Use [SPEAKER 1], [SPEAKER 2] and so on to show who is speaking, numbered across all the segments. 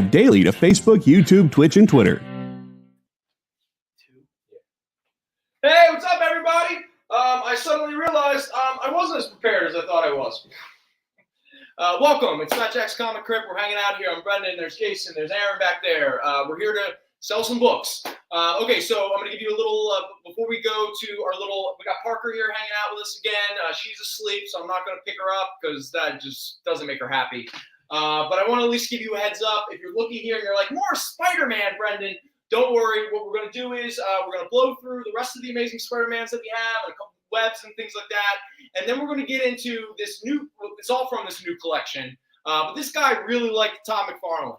[SPEAKER 1] daily to Facebook, YouTube, Twitch, and Twitter.
[SPEAKER 2] Hey, what's up, everybody? I suddenly realized I wasn't as prepared as I thought I was. Welcome. It's Matt Jack's Comicrypt. We're hanging out here. I'm Brendon. There's Jason. There's Aaron back there. We're here to sell some books. Okay, so I'm going to give you a little, before we go to our little, we got Parker here hanging out with us again. She's asleep, so I'm not going to pick her up because that just doesn't make her happy. But I want to at least give you a heads up. If you're looking here and you're like, more Spider-Man, Brendon, don't worry. What we're going to do is we're going to blow through the rest of the amazing Spider-Mans that we have and a couple of webs and things like that. And then we're going to get into this new, it's all from this new collection. But this guy really liked Todd McFarlane.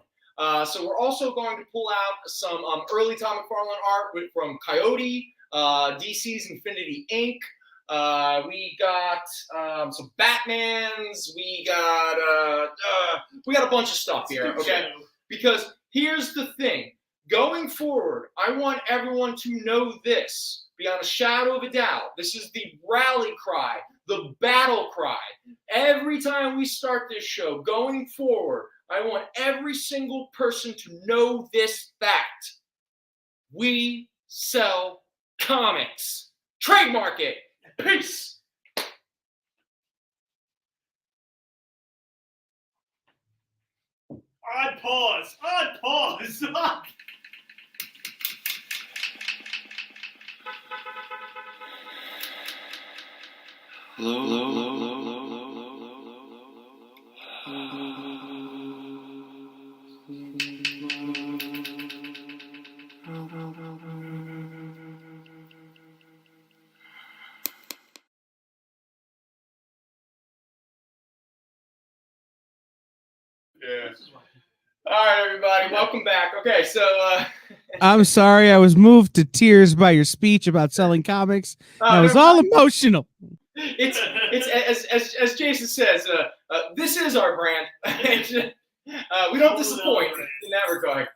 [SPEAKER 2] So we're also going to pull out some early Todd McFarlane art from Coyote, DC's Infinity Inc. We got some Batmans. We got a bunch of stuff here, okay? Because here's the thing. Going forward, I want everyone to know this, beyond a shadow of a doubt. This is the rally cry, the battle cry. Every time we start this show, going forward, I want every single person to know this fact. We sell comics. Trademark it. Peace.
[SPEAKER 3] Odd pause.
[SPEAKER 4] Hello.
[SPEAKER 2] Yeah. All right, everybody, welcome back. Okay, so
[SPEAKER 5] I'm sorry, I was moved to tears by your speech about selling comics. I was all emotional.
[SPEAKER 2] It's as Jason says, this is our brand. We don't disappoint in that regard.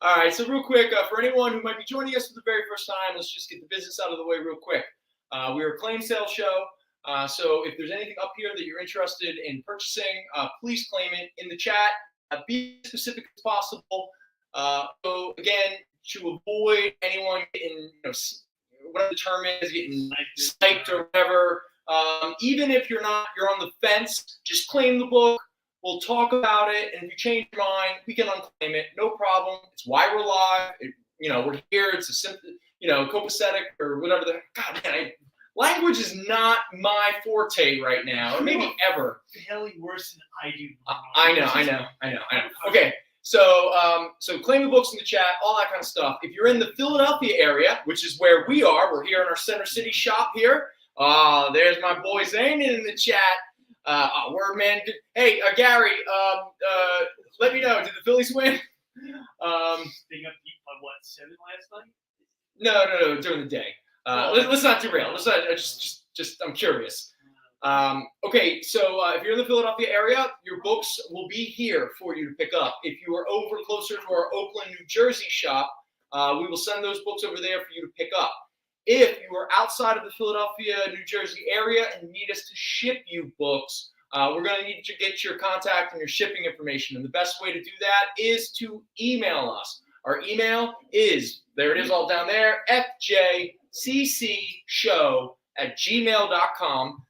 [SPEAKER 2] All right, so real quick, for anyone who might be joining us for the very first time, let's just get the business out of the way real quick. We're a claim sale show. So if there's anything up here that you're interested in purchasing, please claim it in the chat. Be as specific as possible. So again, to avoid anyone getting, whatever the term is, getting sniped or whatever. Even if you're on the fence, just claim the book. We'll talk about it, and if you change your mind, we can unclaim it. No problem. It's why we're live. We're here. It's a simple, copacetic or whatever. God, man, language is not my forte right now, or maybe ever.
[SPEAKER 3] Barely worse than I do.
[SPEAKER 2] I know. Okay, so claim the books in the chat, all that kind of stuff. If you're in the Philadelphia area, which is where we are, we're here in our Center City shop here. There's my boy Zane in the chat. Word man. Hey, Gary. Let me know. Did the Phillies win?
[SPEAKER 3] They got beat by what, 7 last night?
[SPEAKER 2] No. During the day. Let's not derail. Let's not. Just. I'm curious. Okay, so if you're in the Philadelphia area, your books will be here for you to pick up. If you are over closer to our Oakland, New Jersey shop, we will send those books over there for you to pick up. If you are outside of the Philadelphia, New Jersey area and need us to ship you books, we're going to need to get your contact and your shipping information. And the best way to do that is to email us. Our email is, there it is all down there, fjccshow@gmail.com.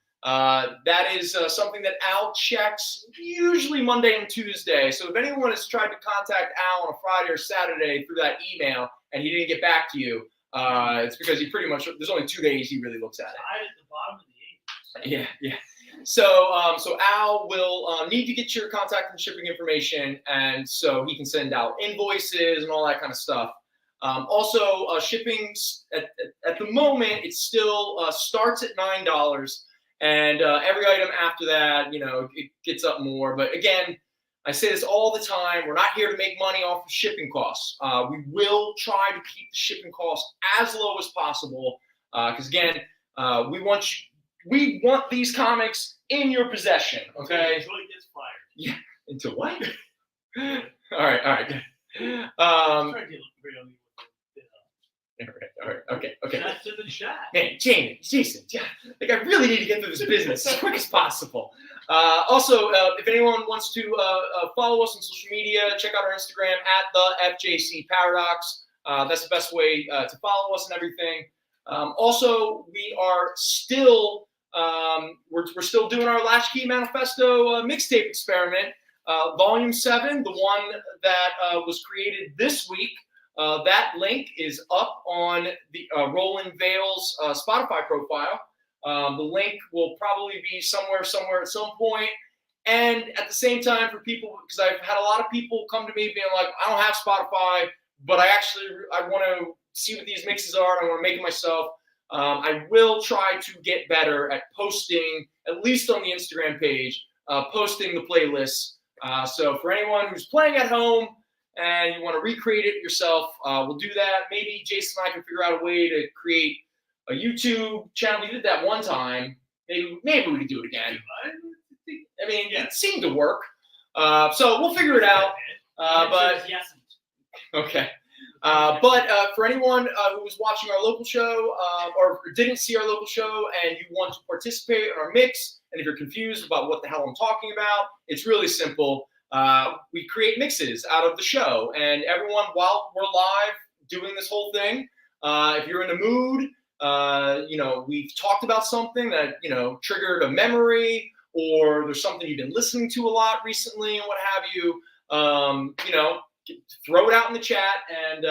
[SPEAKER 2] That is something that Al checks usually Monday and Tuesday. So if anyone has tried to contact Al on a Friday or Saturday through that email and he didn't get back to you, it's because he pretty much, there's only 2 days he really looks at it.
[SPEAKER 3] Right at the bottom of the 8th.
[SPEAKER 2] Yeah. So Al will need to get your contact and shipping information, and so he can send out invoices and all that kind of stuff. Also, shipping at the moment, it still starts at $9, and every item after that, it gets up more. But again, I say this all the time. We're not here to make money off of shipping costs. We will try to keep the shipping costs as low as possible, because again, we want these comics in your possession. Okay.
[SPEAKER 3] Until it gets fired.
[SPEAKER 2] Yeah. Into what? All right. All right. Okay.
[SPEAKER 3] Shots to the chat.
[SPEAKER 2] Man, Jason, I really need to get through this business as quick as possible. Also, if anyone wants to follow us on social media, check out our Instagram at the FJC Paradox. That's the best way to follow us and everything. Also, we are still we're still doing our Latchkey Manifesto mixtape experiment, Volume 7, the one that was created this week. That link is up on the Roland Vale's Spotify profile. The link will probably be somewhere at some point. And at the same time, for people, because I've had a lot of people come to me being like, I don't have Spotify, but I want to see what these mixes are. And I want to make it myself. I will try to get better at posting, at least on the Instagram page, posting the playlists. So for anyone who's playing at home and you want to recreate it yourself, we'll do that. Maybe Jason and I can figure out a way to create a YouTube channel. We did that one time. Maybe we could do it again. I mean, it seemed to work. So we'll figure it out. But okay. But for anyone who was watching our local show or didn't see our local show and you want to participate in our mix, and if you're confused about what the hell I'm talking about, it's really simple. We create mixes out of the show, and everyone, while we're live doing this whole thing, if you're in the mood, we've talked about something that, triggered a memory, or there's something you've been listening to a lot recently and what have you, throw it out in the chat. And,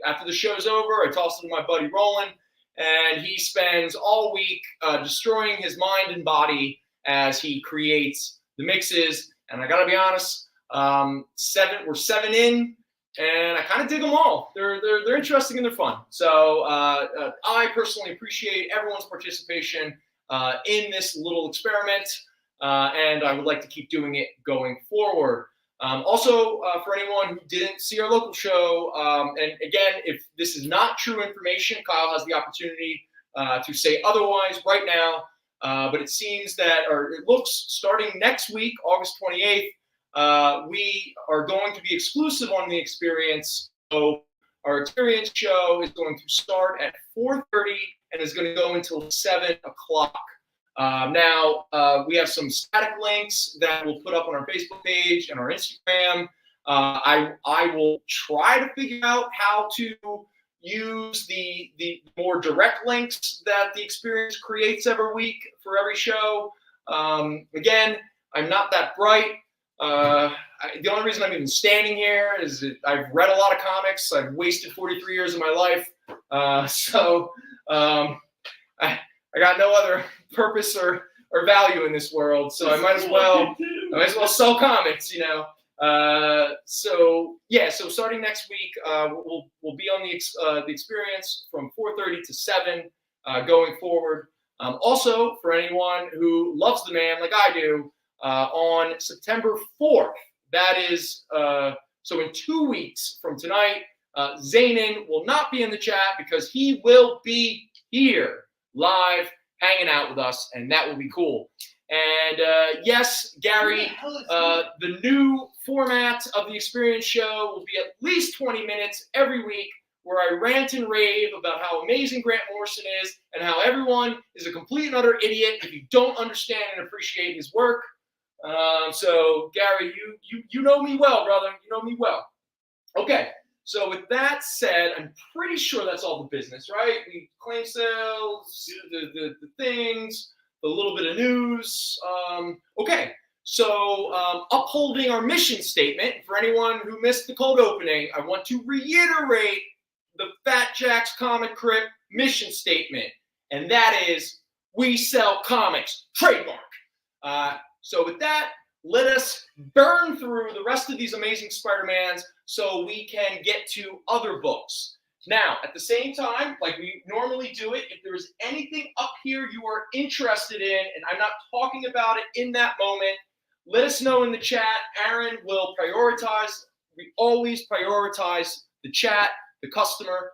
[SPEAKER 2] after the show's over, I toss it to my buddy Roland, and he spends all week destroying his mind and body as he creates the mixes. And I got to be honest, we're 7 in. And I kind of dig them all. They're interesting and they're fun. So I personally appreciate everyone's participation in this little experiment, and I would like to keep doing it going forward. Also, for anyone who didn't see our local show, and again, if this is not true information, Kyle has the opportunity to say otherwise right now. But it seems that, or it looks, starting next week, August 28th, we are going to be exclusive on the experience. So our experience show is going to start at 4:30 and is going to go until 7 o'clock. Now, we have some static links that we'll put up on our Facebook page and our Instagram. I will try to figure out how to use the more direct links that the experience creates every week for every show. Again, I'm not that bright. The only reason I'm even standing here is that I've read a lot of comics. I've wasted 43 years of my life. I got no other purpose or value in this world. So I might as well sell comics, So starting next week, we'll be on the experience from 4:30 to 7 going forward. Also, for anyone who loves the man like I do, on September 4th, that is so in 2 weeks from tonight, Zainin will not be in the chat because he will be here live hanging out with us, and that will be cool. And yes, Gary, the new format of the experience show will be at least 20 minutes every week, where I rant and rave about how amazing Grant Morrison is and how everyone is a complete and utter idiot if you don't understand and appreciate his work. So Gary, you know me well, brother. You know me well. Okay. So with that said, I'm pretty sure that's all the business, right? We claim sales, the things, the little bit of news. Okay. So upholding our mission statement, for anyone who missed the cold opening, I want to reiterate the Fat Jack's Comicrypt mission statement, and that is, we sell comics, trademark. So with that, let us burn through the rest of these amazing Spider-Mans so we can get to other books. Now, at the same time, like we normally do it, if there is anything up here you are interested in, and I'm not talking about it in that moment, let us know in the chat. Aaron will prioritize. We always prioritize the chat, the customer,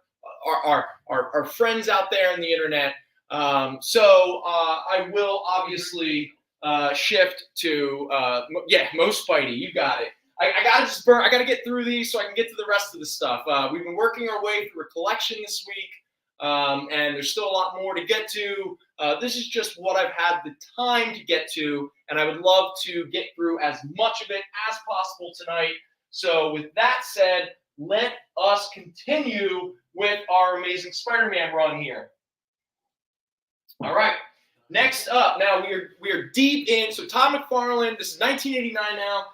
[SPEAKER 2] our friends out there on the internet. So I will obviously shift to most Spidey. You got it. I gotta get through these so I can get to the rest of the stuff. We've been working our way through a collection this week, and there's still a lot more to get to. This is just what I've had the time to get to, and I would love to get through as much of it as possible tonight. So with that said, let us continue with our Amazing Spider-Man run here. All right. Next up, now we are deep in. So Todd McFarlane, this is 1989 now.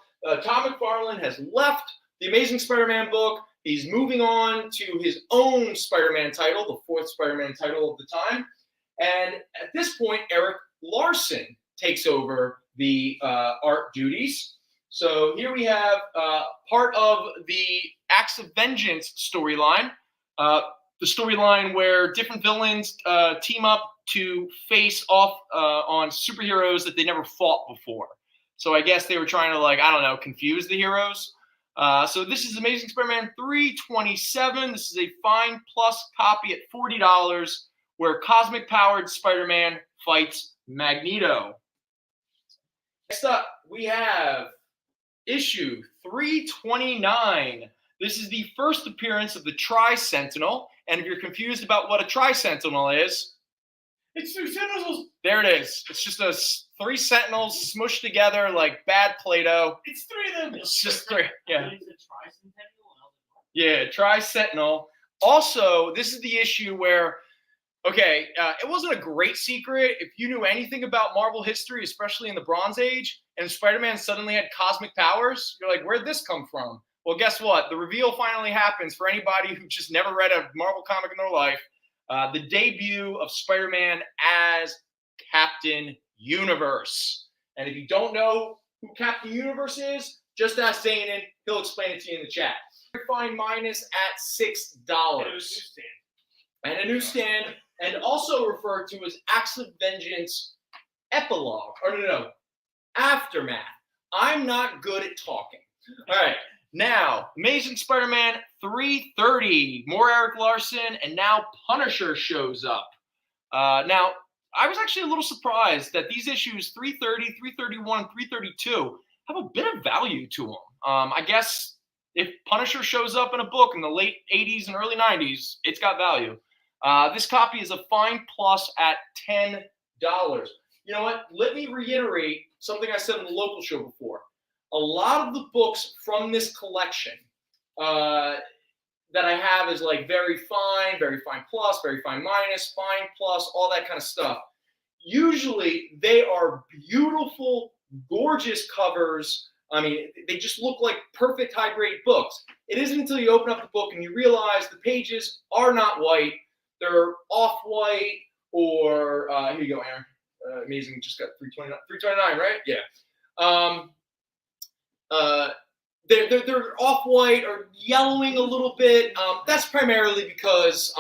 [SPEAKER 2] Todd McFarlane has left the Amazing Spider-Man book. He's moving on to his own Spider-Man title, the fourth Spider-Man title of the time. And at this point, Eric Larson takes over the art duties. So here we have part of the Acts of Vengeance storyline, the storyline where different villains team up to face off on superheroes that they never fought before. So I guess they were trying to, like, I don't know, confuse the heroes. So this is Amazing Spider-Man 327. This is a Fine Plus copy at $40, where cosmic-powered Spider-Man fights Magneto. Next up, we have issue 329. This is the first appearance of the Tri-Sentinel. And if you're confused about what a Tri-Sentinel is,
[SPEAKER 3] It's 2 Sentinels.
[SPEAKER 2] there it is. It's just 3 Sentinels smushed together like bad Play-Doh.
[SPEAKER 3] It's 3 of them.
[SPEAKER 2] It's just 3. Yeah.
[SPEAKER 3] It's a Tri-Sentinel.
[SPEAKER 2] Yeah, Tri-Sentinel. Also, this is the issue where, okay, it wasn't a great secret. If you knew anything about Marvel history, especially in the Bronze Age, and Spider-Man suddenly had cosmic powers, you're like, where'd this come from? Well, guess what? The reveal finally happens for anybody who just never read a Marvel comic in their life. The debut of Spider-Man as Captain Universe. And if you don't know who Captain Universe is, just ask Zanin. He'll explain it to you in the chat. Fine minus at $6. And a newsstand, and also referred to as Acts of Vengeance Epilogue. Or no, Aftermath. I'm not good at talking. All right. Now, Amazing Spider-Man 330, more Eric Larson, and now Punisher shows up. Now, I was actually a little surprised that these issues 330, 331, and 332 have a bit of value to them. I guess if Punisher shows up in a book in the late 80s and early 90s, it's got value. This copy is a Fine Plus at $10. You know what? Let me reiterate something I said in the local show before. A lot of the books from this collection that I have is like very fine plus, very fine minus, fine plus, all that kind of stuff. Usually they are beautiful, gorgeous covers. I mean, they just look like perfect high-grade books. It isn't until you open up the book and you realize the pages are not white. They're off-white or, here you go, Aaron. Amazing, just got 329, right? Yeah. They're off-white or yellowing a little bit. That's primarily because,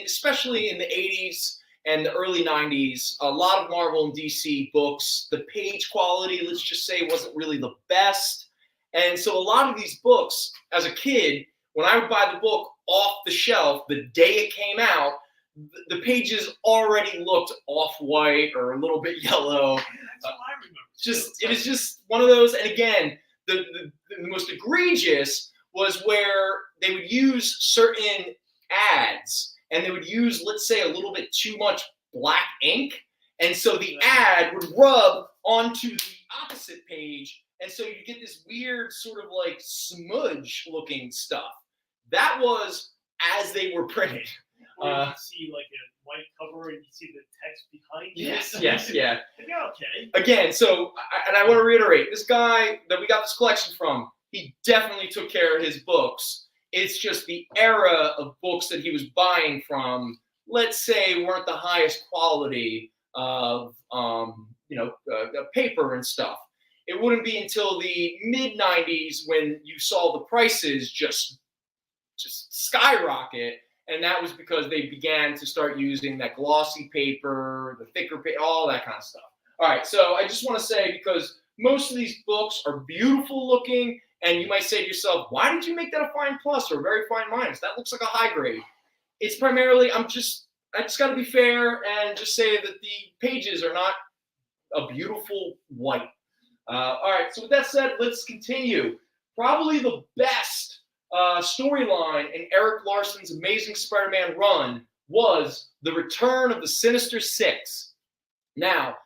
[SPEAKER 2] especially in the 80s and the early 90s, a lot of Marvel and DC books, the page quality, let's just say, wasn't really the best. And so a lot of these books, as a kid, when I would buy the book off the shelf the day it came out, the pages already looked off-white or a little bit yellow.
[SPEAKER 3] That's what I remember.
[SPEAKER 2] It was just one of those. And again, the most egregious was where they would use certain ads and they would use, let's say, a little bit too much black ink. And so the ad would rub onto the opposite page. And so you get this weird sort of like smudge looking stuff. That was as they were printed.
[SPEAKER 3] Or you can see like a white cover and you see the text behind it.
[SPEAKER 2] Yes, yeah.
[SPEAKER 3] Yeah, okay.
[SPEAKER 2] Again, so, and I want to reiterate, this guy that we got this collection from, he definitely took care of his books. It's just the era of books that he was buying from, let's say, weren't the highest quality of, paper and stuff. It wouldn't be until the mid-90s when you saw the prices just skyrocket. And that was because they began to start using that glossy paper, the thicker paper, all that kind of stuff. All right, so I just want to say, because most of these books are beautiful looking, and you might say to yourself, why did you make that a fine plus or a very fine minus? That looks like a high grade. It's primarily, I just got to be fair and just say that the pages are not a beautiful white. All right, so with that said, let's continue. Probably the best storyline in Eric Larson's Amazing Spider-Man run was the return of the Sinister Six. Now,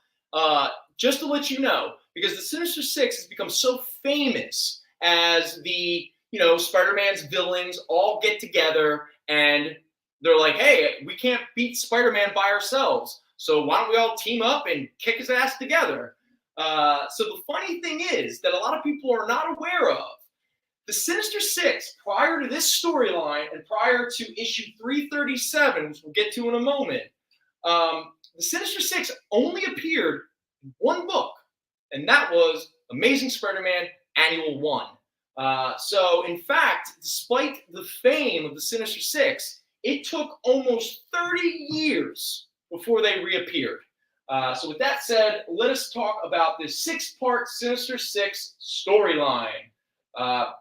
[SPEAKER 2] just to let you know, because the Sinister Six has become so famous as the, Spider-Man's villains all get together and they're like, hey, we can't beat Spider-Man by ourselves, so why don't we all team up and kick his ass together? So the funny thing is that a lot of people are not aware of the Sinister Six prior to this storyline and prior to issue 337, which we'll get to in a moment. The Sinister Six only appeared in one book, and that was Amazing Spider-Man Annual 1. So, in fact, despite the fame of the Sinister Six, it took almost 30 years before they reappeared. So with that said, let us talk about this 6-part Sinister Six storyline.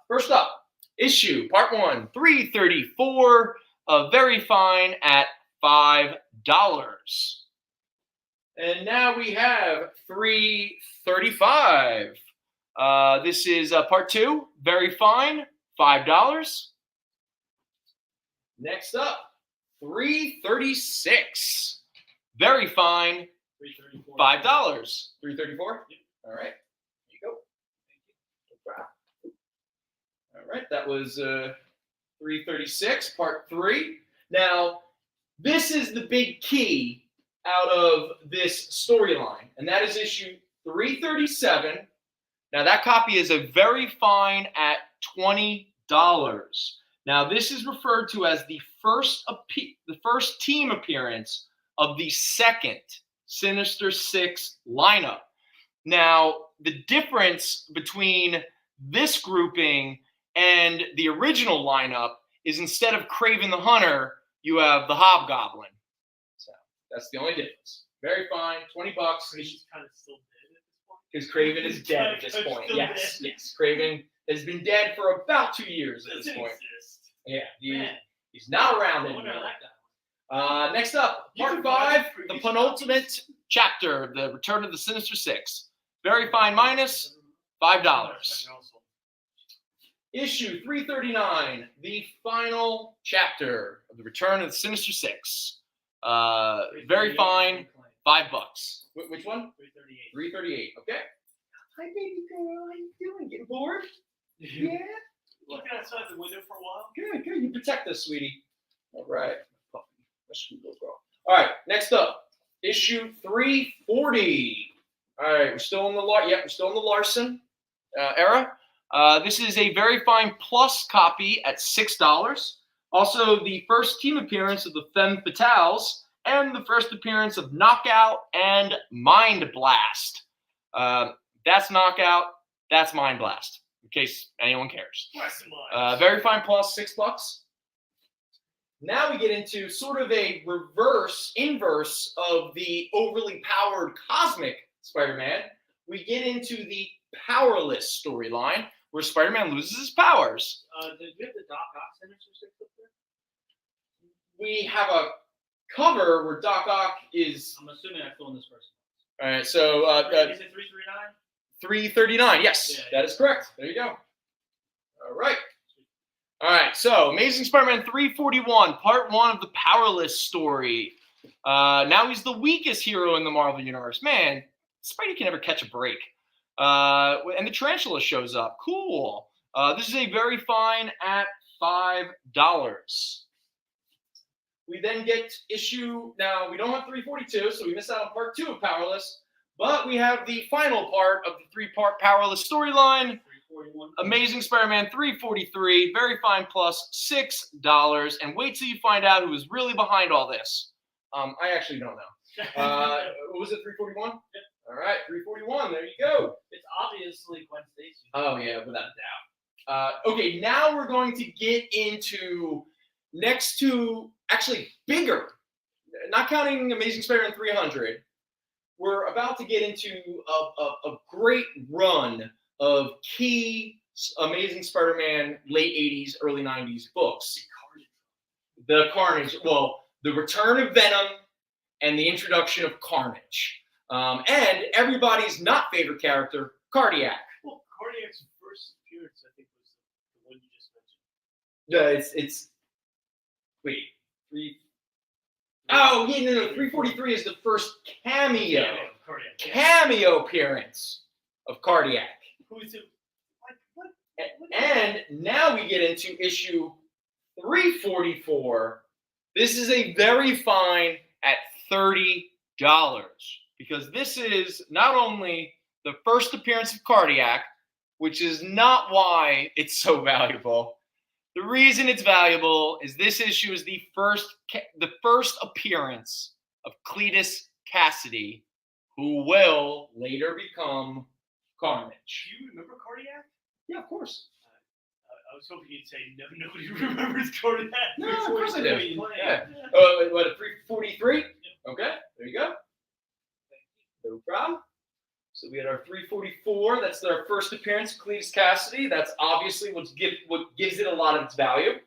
[SPEAKER 2] First up, issue part 1, 334, Very Fine at $5. And now we have 335. This is part 2, Very Fine, $5. Next up, 336. Very Fine, $5. 334? Yep. All right. There you go. All right. That was 336, part 3. Now, this is the big key out of this storyline, and that is issue 337. Now, that copy is a Very Fine at $20. Now, this is referred to as the first team appearance of the second Sinister Six lineup. Now, the difference between this grouping and the original lineup is instead of Kraven the Hunter, you have the Hobgoblin. So that's the only difference. Very Fine, $20.
[SPEAKER 3] He's kind of still dead at this point.
[SPEAKER 2] Because Kraven is dead at this point. Yes, yes. Kraven has been dead for about 2 years at this point. Yeah, he's not around anymore. Next up, part 5, the penultimate chapter, the Return of the Sinister Six. Very Fine minus $5. Issue 339, the final chapter of the Return of the Sinister Six. Very Fine, $5. Which one? 338. 338. Okay. Hi, baby girl. How you doing? Getting bored? Yeah.
[SPEAKER 3] Looking outside the window for a while.
[SPEAKER 2] Good, good. You protect us, sweetie. All right. All right. Next up, issue 340. All right. We're still in the we're still in the Larson era. This is a Very Fine Plus copy at $6. Also, the first team appearance of the Femme Fatales and the first appearance of Knockout and Mind Blast. That's Knockout. That's Mind Blast. In case anyone cares. Very Fine Plus, $6. Now we get into sort of a inverse of the overly powered cosmic Spider-Man. We get into the powerless storyline where Spider-Man loses his powers.
[SPEAKER 3] Did we have the Doc Ock Sinister Six up there?
[SPEAKER 2] We have a cover where Doc Ock is.
[SPEAKER 3] I'm assuming I fill in this person.
[SPEAKER 2] All right, so
[SPEAKER 3] is it 339?
[SPEAKER 2] 339. Yes, that is correct. There you go. All right. All right. So, Amazing Spider-Man 341, Part 1 of the Powerless story. Now he's the weakest hero in the Marvel Universe. Man, Spidey can never catch a break. And the Tarantula shows up. Cool. This is a Very Fine at $5. We then get issue. Now, we don't have 342, so we miss out on Part 2 of Powerless. But we have the final part of the 3-part Powerless storyline. Amazing Spider-Man 343, Very Fine Plus, $6. And wait till you find out who is really behind all this. I actually don't know. What was it, 341? Yep. All right, 341. There you go.
[SPEAKER 3] It's obviously Gwen Stacy.
[SPEAKER 2] Oh, yeah, without a doubt. Okay, now we're going to get into next to actually bigger, not counting Amazing Spider-Man 300. We're about to get into a great run of key Amazing Spider-Man late 80s, early 90s books. The Carnage, well, the return of Venom and the introduction of Carnage. And everybody's not favorite character, Cardiac.
[SPEAKER 3] Well, Cardiac's first appearance, I think, was the one you just mentioned.
[SPEAKER 2] Yeah, it's wait, Oh, yeah, no. 343 is the first cameo
[SPEAKER 3] Cardiac.
[SPEAKER 2] cameo appearance of Cardiac.
[SPEAKER 3] Who's it? Like, what?
[SPEAKER 2] And now we get into issue 344. This is a very fine at $30 because this is not only the first appearance of Cardiac, which is not why it's so valuable. The reason it's valuable is this issue is the first appearance of Cletus Cassidy, who will later become Carnage.
[SPEAKER 3] Do you remember Cardiac?
[SPEAKER 2] Yeah, of course.
[SPEAKER 3] I was hoping you'd say no, nobody remembers Cardiac.
[SPEAKER 2] No, of course I do.
[SPEAKER 3] Yeah.
[SPEAKER 2] What, 343? Okay, there you go. No problem. So we had our 344. That's our first appearance of Cletus Cassidy. That's obviously what gives it a lot of its value.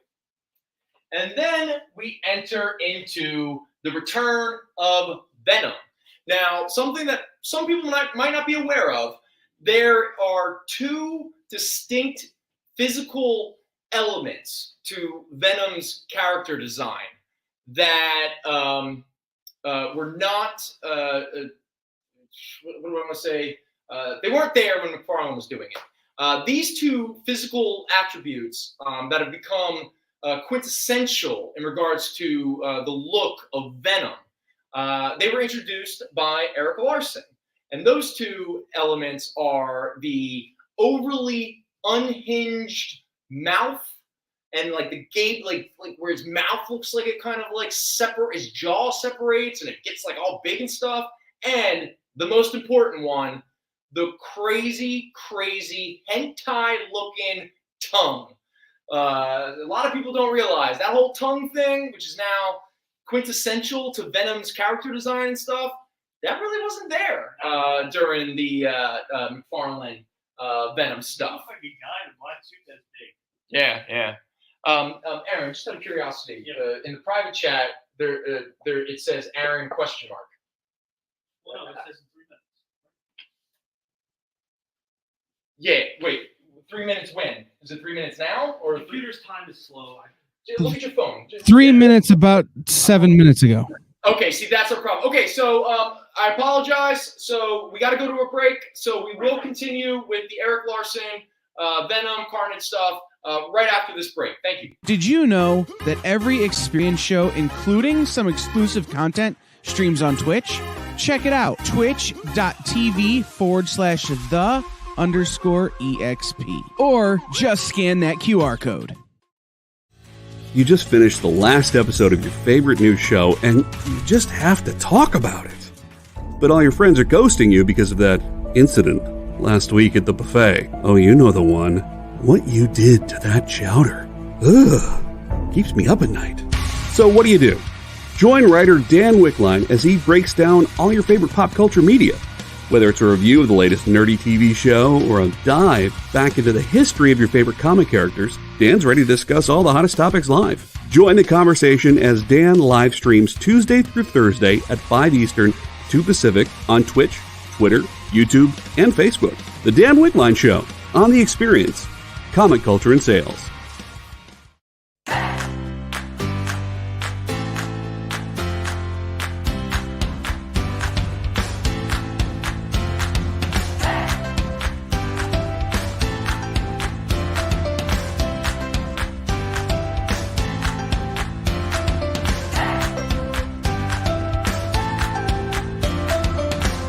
[SPEAKER 2] And then we enter into the return of Venom. Now, something that some people might not be aware of, there are two distinct physical elements to Venom's character design that were not, what do I want to say? They weren't there when McFarlane was doing it. These two physical attributes that have become quintessential in regards to the look of Venom, they were introduced by Eric Larson. And those two elements are the overly unhinged mouth and like the gape, like where his mouth looks like it kind of like his jaw separates and it gets like all big and stuff. And the most important one, the crazy hentai looking tongue. A lot of people don't realize that whole tongue thing, which is now quintessential to Venom's character design and stuff, that really wasn't there during the McFarlane Venom stuff.
[SPEAKER 3] Like a guy in a black suit that's big.
[SPEAKER 2] Yeah. Aaron, just out of curiosity, in the private chat, there it says Aaron question mark.
[SPEAKER 3] Well, no, it says in 3 minutes.
[SPEAKER 2] Yeah, wait, 3 minutes when? Is it 3 minutes now or?
[SPEAKER 3] The computer's time is slow.
[SPEAKER 2] Look at your phone.
[SPEAKER 5] 3 minutes about 7 minutes ago.
[SPEAKER 2] Okay, see, that's our problem. Okay, so I apologize. So we got to go to a break. So we will continue with the Eric Larson, Venom, Carnage stuff right after this break. Thank you.
[SPEAKER 5] Did you know that every Experience show, including some exclusive content, streams on Twitch? Check it out. Twitch.tv/the_EXP. Or just scan that QR code.
[SPEAKER 1] You just finished the last episode of your favorite news show, and you just have to talk about it. But all your friends are ghosting you because of that incident last week at the buffet. Oh, you know the one. What you did to that chowder. Ugh. Keeps me up at night. So what do? Join writer Dan Wickline as he breaks down all your favorite pop culture media. Whether it's a review of the latest nerdy TV show or a dive back into the history of your favorite comic characters, Dan's ready to discuss all the hottest topics live. Join the conversation as Dan live streams Tuesday through Thursday at 5 Eastern, 2 Pacific on Twitch, Twitter, YouTube, and Facebook. The Dan Wickline Show on The Experience. Comic culture and sales.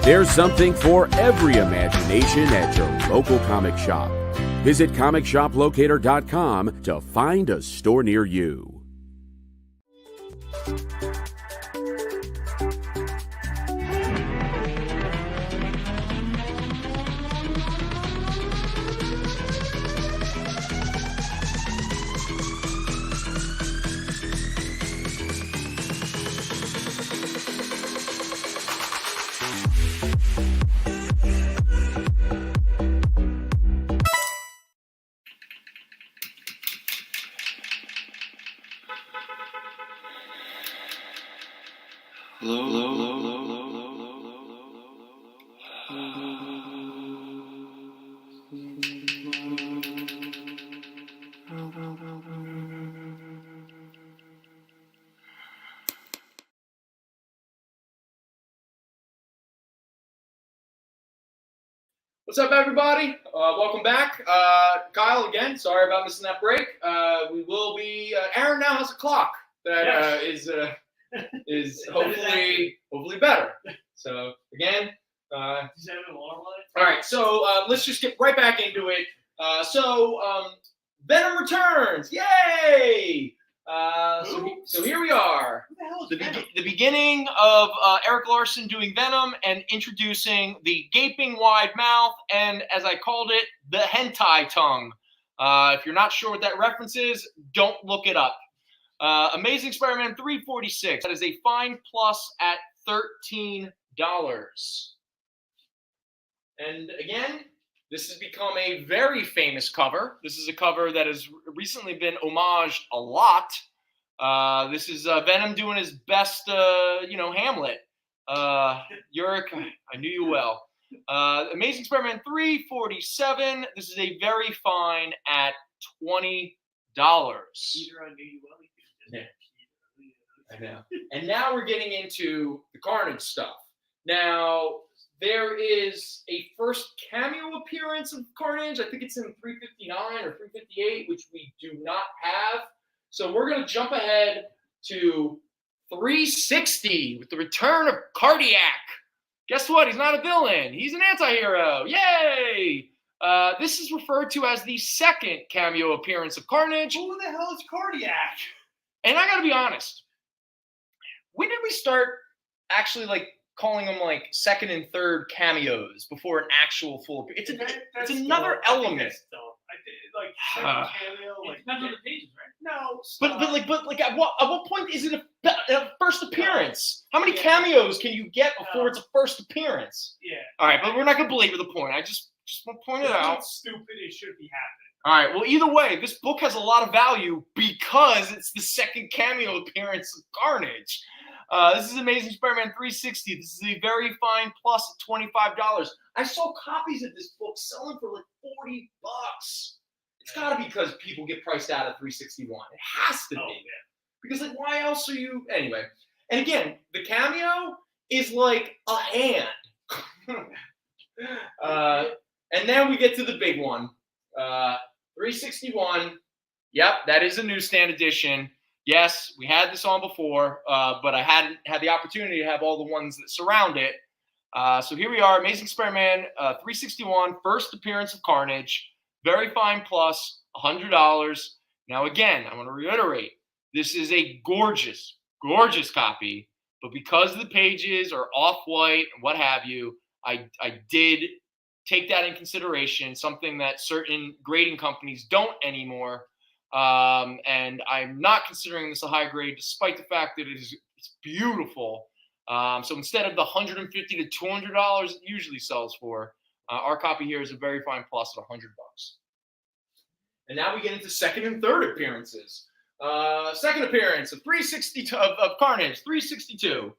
[SPEAKER 6] There's something for every imagination at your local comic shop. Visit ComicShopLocator.com to find a store near you.
[SPEAKER 2] What's up, everybody? Welcome back. Kyle, again, sorry about missing that break. We will be. Aaron now has a clock that is hopefully better. So again,
[SPEAKER 3] Does that have an alarm on it?
[SPEAKER 2] all right. So let's just get right back into it. Venom Returns, yay! So here we are.
[SPEAKER 3] Who the hell is Venom?
[SPEAKER 2] The beginning of Eric Larson doing Venom and introducing the gaping wide mouth and, as I called it, the hentai tongue. If you're not sure what that reference is, don't look it up. Amazing Spider-Man 346. That is a fine plus at $13. And again, this has become a very famous cover. This is a cover that has recently been homaged a lot. This is Venom doing his best, Hamlet. Yurik, I knew you well. Amazing Spider-Man 347. This is a very fine at $20.
[SPEAKER 3] Peter, I knew you well.
[SPEAKER 2] Yeah. I know. And now we're getting into the Carnage stuff. Now, there is a first cameo appearance of Carnage. I think it's in 359 or 358, which we do not have. So we're going to jump ahead to 360 with the return of Cardiac. Guess what? He's not a villain. He's an anti-hero. Yay! This is referred to as the second cameo appearance of Carnage.
[SPEAKER 3] Who the hell is Cardiac?
[SPEAKER 2] And I got to be honest. When did we start actually calling them second and third cameos before an actual full appearance? It's another element.
[SPEAKER 3] Second cameo, depends on the pages, right? No,
[SPEAKER 2] but at what point is it a first appearance? How many cameos can you get before it's a first appearance?
[SPEAKER 3] Yeah.
[SPEAKER 2] All right, but we're not gonna belabor the point. I just want to point it out.
[SPEAKER 3] It's stupid. It should be happening.
[SPEAKER 2] All right. Well, either way, this book has a lot of value because it's the second cameo appearance of Carnage. This is Amazing Spider-Man 360. This is a very fine plus at $25. I saw copies of this book selling for $40. It's got to be because people get priced out at 361. It has to be.
[SPEAKER 3] Yeah.
[SPEAKER 2] Because why else are you anyway? And again, the cameo is like a hand. And then we get to the big one. 361. Yep, that is a newsstand edition. Yes, we had this on before, but I hadn't had the opportunity to have all the ones that surround it. So here we are, Amazing Spider-Man 361, first appearance of Carnage. Very fine plus, $100. Now again, I want to reiterate, this is a gorgeous, gorgeous copy, but because the pages are off-white and what have you, I did take that in consideration, something that certain grading companies don't anymore. And I'm not considering this a high grade, despite the fact that it's beautiful. So instead of the $150 to $200 it usually sells for, our copy here is a very fine plus of $100. And now we get into second and third appearances. Second appearance of 362 of Carnage, 362.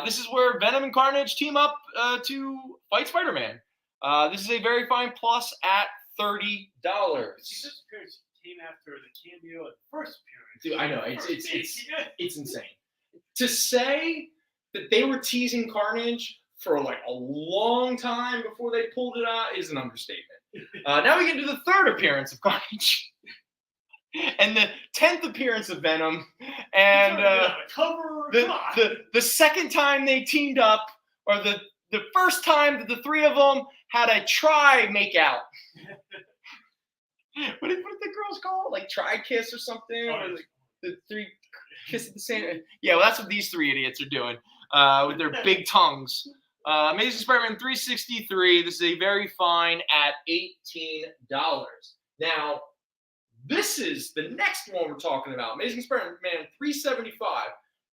[SPEAKER 2] This is where Venom and Carnage team up to fight Spider-Man. This is a very fine plus at $30.
[SPEAKER 3] See, this appearance came after the cameo at the first appearance.
[SPEAKER 2] Dude, I know it's insane. To say that they were teasing Carnage for a long time before they pulled it out is an understatement. Now we get to the third appearance of Carnage and the 10th appearance of Venom, and the second time they teamed up, or the first time that the three of them had a try-make-out. What did the girls call it? Try-kiss or something? Or the three kiss at the same. Yeah, well, that's what these three idiots are doing with their big tongues. Amazing Spider-Man 363. This is a very fine at $18. Now, this is the next one we're talking about. Amazing Spider-Man 375.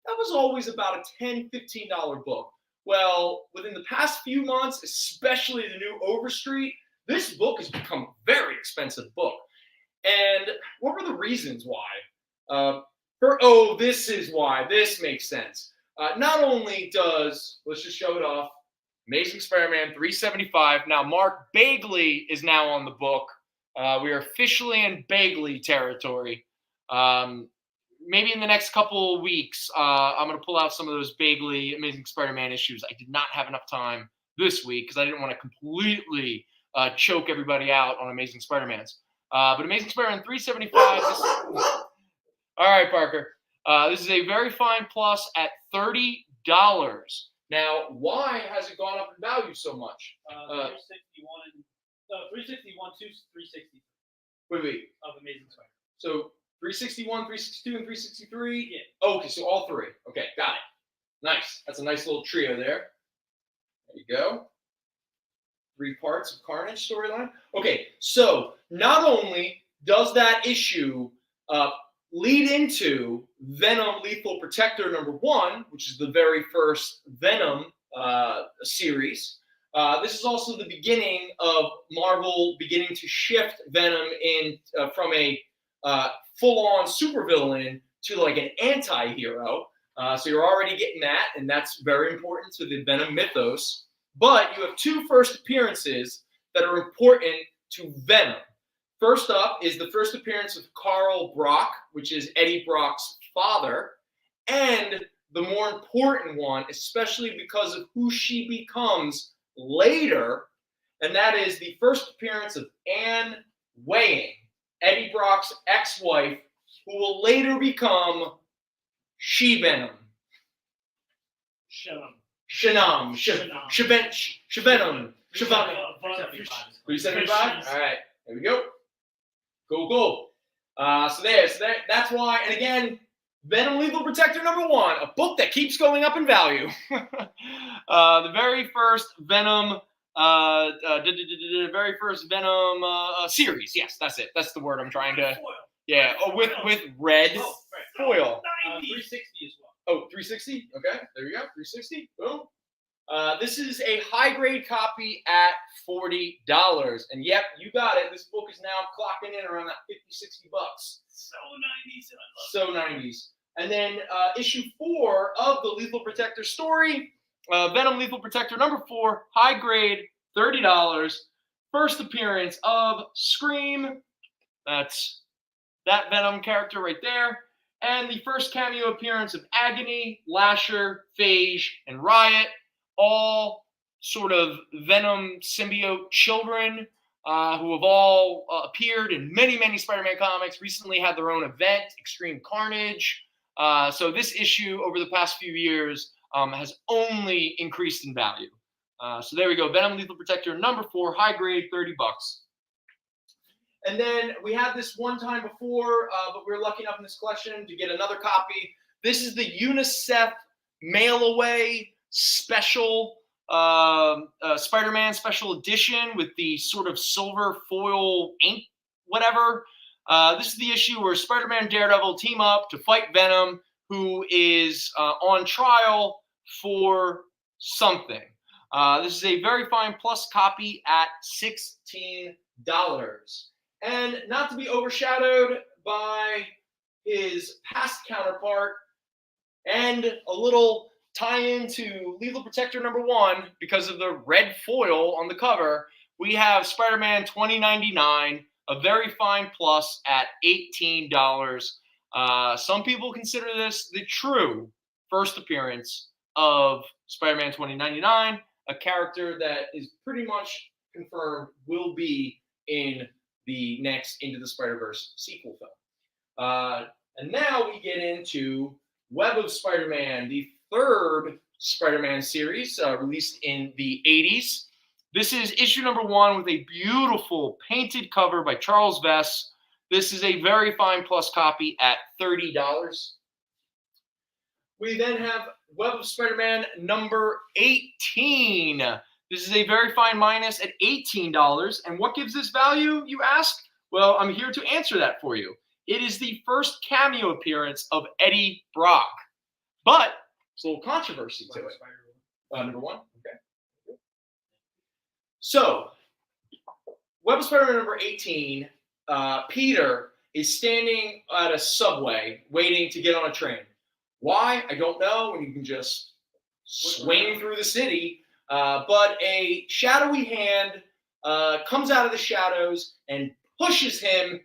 [SPEAKER 2] That was always about a $10, $15 book. Well, within the past few months, especially the new Overstreet, this book has become a very expensive book. And what were the reasons why? This is why. This makes sense. Not only does, let's just show it off, Amazing Spider-Man 375. Now, Mark Bagley is now on the book. We are officially in Bagley territory. Maybe in the next couple of weeks, I'm going to pull out some of those Bagley Amazing Spider-Man issues. I did not have enough time this week because I didn't want to completely choke everybody out on Amazing Spider-Mans. But Amazing Spider-Man 375. All right, Parker. This is a very fine plus at $30. Now, why has it gone up in value so much?
[SPEAKER 3] 361 to 360
[SPEAKER 2] Wait.
[SPEAKER 3] of Amazing Spider.
[SPEAKER 2] So 361, 362, and 363?
[SPEAKER 3] Yeah.
[SPEAKER 2] Oh, okay, so all three. Okay, got it. Nice. That's a nice little trio there. There you go. 3 parts of Carnage storyline. Okay, so not only does that issue lead into Venom Lethal Protector #1, which is the very first Venom series. This is also the beginning of Marvel beginning to shift Venom in from a full-on supervillain to like an anti-hero. So you're already getting that, and that's very important to the Venom mythos. But you have 2 first appearances that are important to Venom. First up is the first appearance of Carl Brock, which is Eddie Brock's father, and the more important one, especially because of who she becomes later, and that is the first appearance of Anne Weying, Eddie Brock's ex-wife, who will later become She-Venom. Shanam. Shavenom. 375? All right, there we go. Go. So that's why, and again, Venom Lethal Protector #1, a book that keeps going up in value. The very first Venom, series. Yes, that's it. That's the word I'm trying to. Yeah, with red foil.
[SPEAKER 3] 360 as well.
[SPEAKER 2] Oh, 360? Okay, there you go. 360. Boom. This is a high-grade copy at $40. And yep, you got it. This book is now clocking in around that $50-$60. So 90s. And then issue 4 of the Lethal Protector story, Venom Lethal Protector #4, high-grade, $30. First appearance of Scream. That's that Venom character right there. And the first cameo appearance of Agony, Lasher, Phage, and Riot. All sort of Venom symbiote children who have all appeared in many Spider-Man comics, recently had their own event, Extreme Carnage. So this issue over the past few years has only increased in value. So there we go, Venom Lethal Protector #4, high grade, $30. And then we had this one time before, but we were lucky enough in this collection to get another copy. This is the UNICEF mail away special Spider-Man special edition with the sort of silver foil ink, whatever. This is the issue where Spider-Man and Daredevil team up to fight Venom, who is on trial for something. This is a very fine plus copy at $16. And not to be overshadowed by his past counterpart, and a little tie-in to Lethal Protector #1 because of the red foil on the cover, we have Spider-Man 2099, a very fine plus at $18. Some people consider this the true first appearance of Spider-Man 2099, a character that is pretty much confirmed will be in the next Into the Spider-Verse sequel film. And now we get into Web of Spider-Man, the 3rd Spider-Man series released in the 80s. This is issue #1 with a beautiful painted cover by Charles Vess. This is a very fine plus copy at $30. We then have Web of Spider-Man #18. This is a very fine minus at $18. And what gives this value, you ask? Well, I'm here to answer that for you. It is the first cameo appearance of Eddie Brock. But there's a little controversy to it. #1. Okay. So, Web of Spider-Man #18, Peter is standing at a subway waiting to get on a train. Why? I don't know. And you can just swing through the city. But a shadowy hand comes out of the shadows and pushes him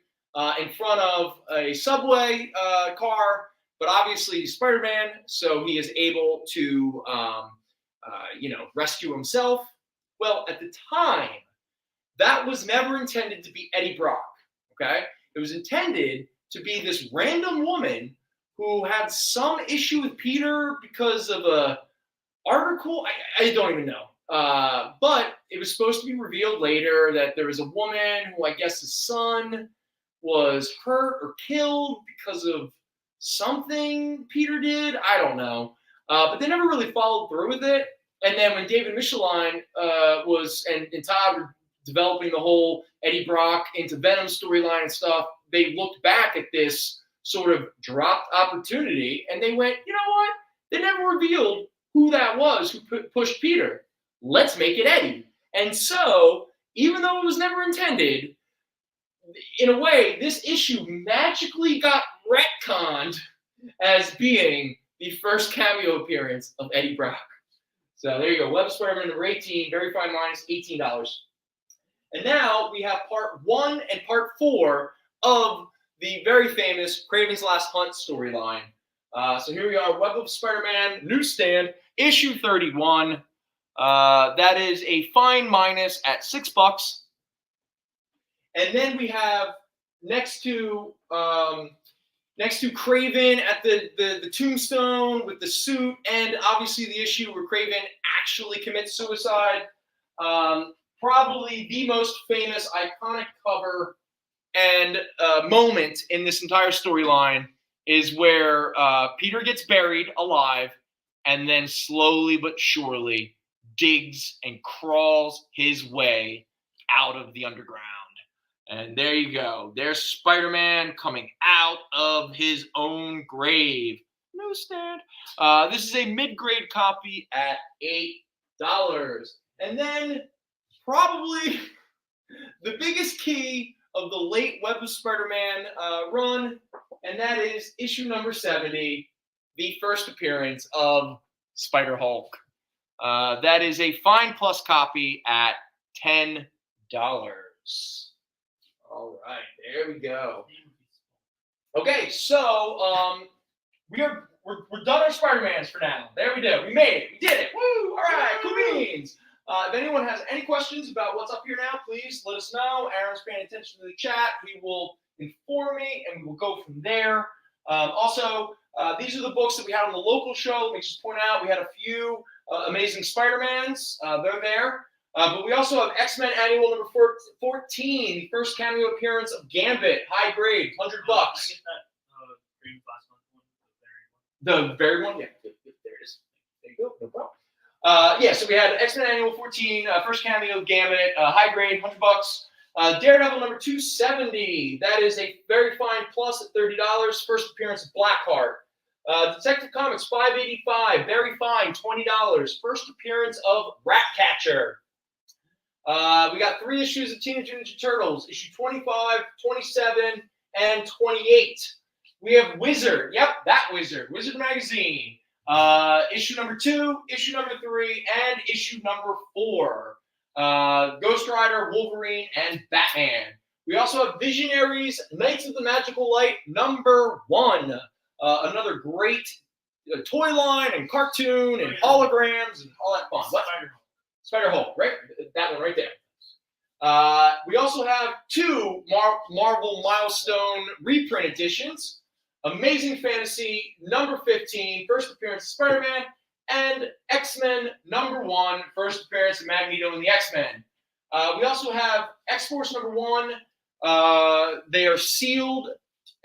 [SPEAKER 2] in front of a subway car. But obviously he's Spider-Man, so he is able to, rescue himself. Well, at the time, that was never intended to be Eddie Brock, okay? It was intended to be this random woman who had some issue with Peter because of a article. I don't even know. But it was supposed to be revealed later that there was a woman who I guess his son was hurt or killed because of something Peter did. I don't know. But they never really followed through with it. And then when David Michelin and Todd were developing the whole Eddie Brock into Venom storyline and stuff, they looked back at this sort of dropped opportunity and they went, you know what? They never revealed who that was who pushed Peter. Let's make it Eddie. And so, even though it was never intended, in a way, this issue magically got retconned as being the first cameo appearance of Eddie Brock. So there you go. Web of Spider-Man number 18, very fine minus $18. And now we have part 1 and part 4 of the very famous Kraven's Last Hunt storyline. So here we are, Web of Spider-Man Newsstand, issue 31. That is a fine minus at $6. And then we have next to Kraven at the tombstone with the suit, and obviously the issue where Kraven actually commits suicide. Probably the most famous, iconic cover and moment in this entire storyline is where Peter gets buried alive and then slowly but surely digs and crawls his way out of the underground. And there you go. There's Spider-Man coming out of his own grave. Newsstand. This is a mid-grade copy at $8. And then probably the biggest key of the late Web of Spider-Man run, and that is issue number 70, the first appearance of Spider-Hulk. That is a fine plus copy at $10. All right, there we go. Okay, so we're done our Spider-Mans for now. There we go. We made it. We did it. Woo! All right, cool beans. If anyone has any questions about what's up here now, please let us know. Aaron's paying attention to the chat. He will inform me, and we will go from there. Also, these are the books that we had on the local show. Let me just point out we had a few amazing Spider-Mans. They're there. But we also have X-Men Annual number 14, the first cameo appearance of Gambit, high grade, $100. The very one? Yeah, there it is. There you go, no problem. So we had X-Men Annual 14, first cameo of Gambit, high grade, $100. Daredevil number 270, that is a very fine plus at $30, first appearance of Blackheart. Detective Comics 585, very fine, $20, first appearance of Ratcatcher. We got 3 issues of Teenage Mutant Ninja Turtles, issue 25, 27, and 28. We have Wizard. Yep, that Wizard. Wizard Magazine. Issue number 2, issue number 3, and issue number 4. Ghost Rider, Wolverine, and Batman. We also have Visionaries, Knights of the Magical Light, number 1. Another great toy line and cartoon and holograms and all that fun. What? Spider-Hulk, right? That one right there. We also have 2 Marvel Milestone reprint editions. Amazing Fantasy, number 15, first appearance of Spider-Man, and X-Men, number 1, first appearance of Magneto and the X-Men. We also have X-Force, number 1. They are sealed,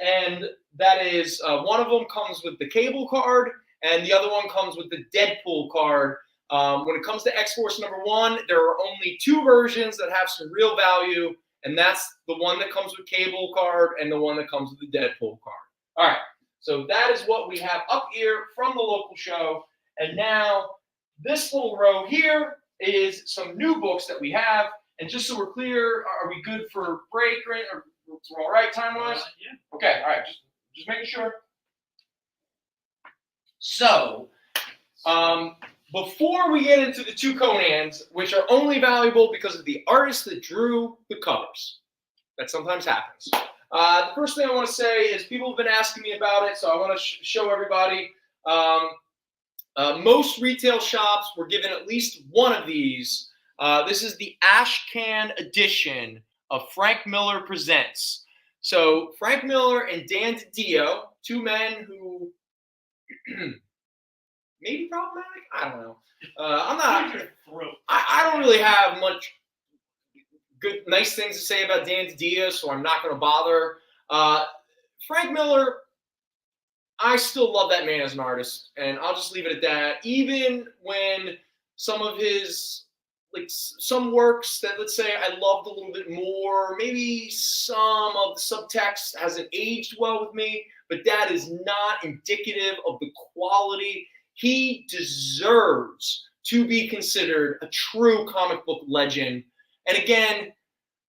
[SPEAKER 2] and that is, one of them comes with the Cable card, and the other one comes with the Deadpool card. When it comes to X-Force number 1, there are only 2 versions that have some real value, and that's the one that comes with Cable card and the one that comes with the Deadpool card. All right, so that is what we have up here from the local show. And now this little row here is some new books that we have. And just so we're clear, are we good for break, right? Or we're all right time-wise?
[SPEAKER 3] Yeah.
[SPEAKER 2] Okay, all right, just making sure. So, before we get into the 2 Conans, which are only valuable because of the artist that drew the covers, that sometimes happens. The first thing I want to say is people have been asking me about it, so I want to show everybody. Most retail shops were given at least one of these This is the Ashcan edition of Frank Miller Presents. So Frank Miller and Dan DiDio, two men who may be problematic. I don't know. I don't really have much nice things to say about Dan DiDio, so I'm not going to bother. Frank Miller, I still love that man as an artist, and I'll just leave it at that. Even when some of his, some works that, let's say, I loved a little bit more, maybe some of the subtext hasn't aged well with me, but that is not indicative of the quality. He deserves to be considered a true comic book legend. And again,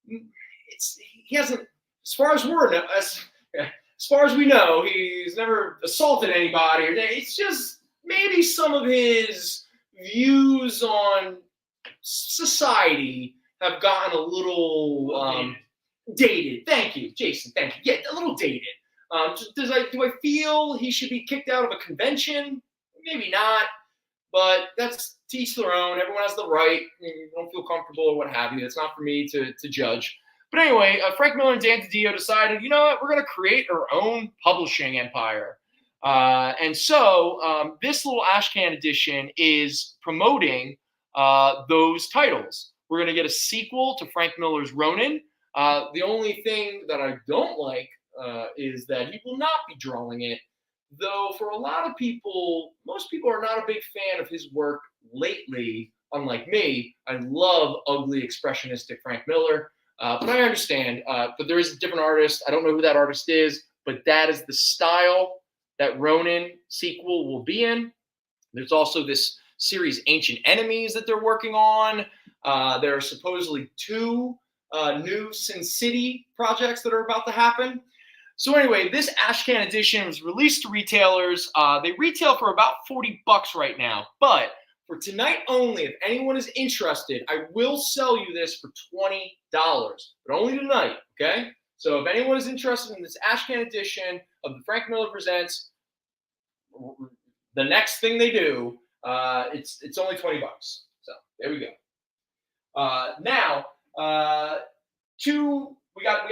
[SPEAKER 2] he hasn't, as far as we know, he's never assaulted anybody. It's just maybe some of his views on society have gotten a little dated. Thank you, Jason. Thank you. Yeah, a little dated. Do I feel he should be kicked out of a convention? Maybe not, but that's to each their own. Everyone has the right. You don't feel comfortable or what have you. It's not for me to judge. But anyway, Frank Miller and Dan DiDio decided, you know what, we're going to create our own publishing empire. And so this little Ashcan edition is promoting those titles. We're going to get a sequel to Frank Miller's Ronin. The only thing that I don't like is that he will not be drawing it. Though for a lot of people, most people are not a big fan of his work lately. Unlike me, I love ugly, expressionistic Frank Miller. But I understand. But there is a different artist. I don't know who that artist is, but that is the style that Ronin sequel will be in. There's also this series Ancient Enemies that they're working on. There are supposedly 2 new Sin City projects that are about to happen. So anyway, this Ashcan edition was released to retailers. They retail for about $40 right now. But for tonight only, if anyone is interested, I will sell you this for $20, but only tonight, okay? So if anyone is interested in this Ashcan edition of the Frank Miller Presents, the next thing they do, it's only $20. So there we go. Now, we got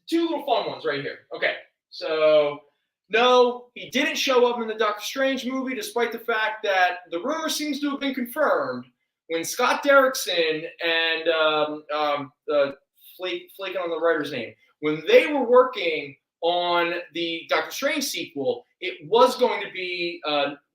[SPEAKER 2] 2 little fun ones right here. Okay, so no, he didn't show up in the Doctor Strange movie, despite the fact that the rumor seems to have been confirmed when Scott Derrickson and flaking on the writer's name, when they were working on the Doctor Strange sequel, it was going to be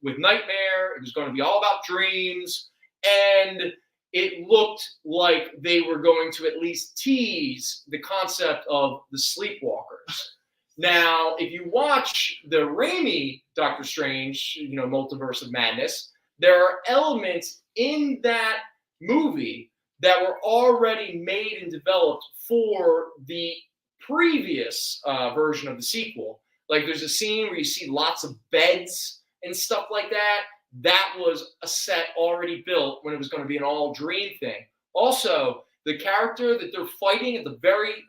[SPEAKER 2] with Nightmare. It was going to be all about dreams, and it looked like they were going to at least tease the concept of the Sleepwalkers. Now, if you watch the Raimi Doctor Strange, Multiverse of Madness, there are elements in that movie that were already made and developed for the previous version of the sequel. Like there's a scene where you see lots of beds and stuff like that. That was a set already built when it was going to be an all dream thing. Also, the character that they're fighting at the very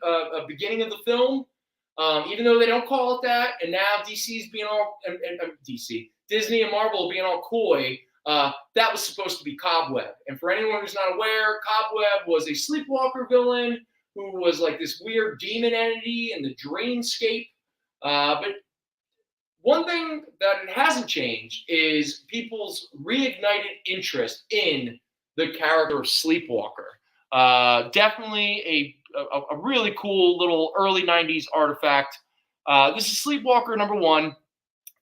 [SPEAKER 2] beginning of the film, even though they don't call it that, and now DC's being all Disney and Marvel being all coy, that was supposed to be Cobweb. And for anyone who's not aware, Cobweb was a Sleepwalker villain who was like this weird demon entity in the dreamscape. But one thing that it hasn't changed is people's reignited interest in the character of Sleepwalker. Definitely a really cool little early 90s artifact. This is Sleepwalker #1,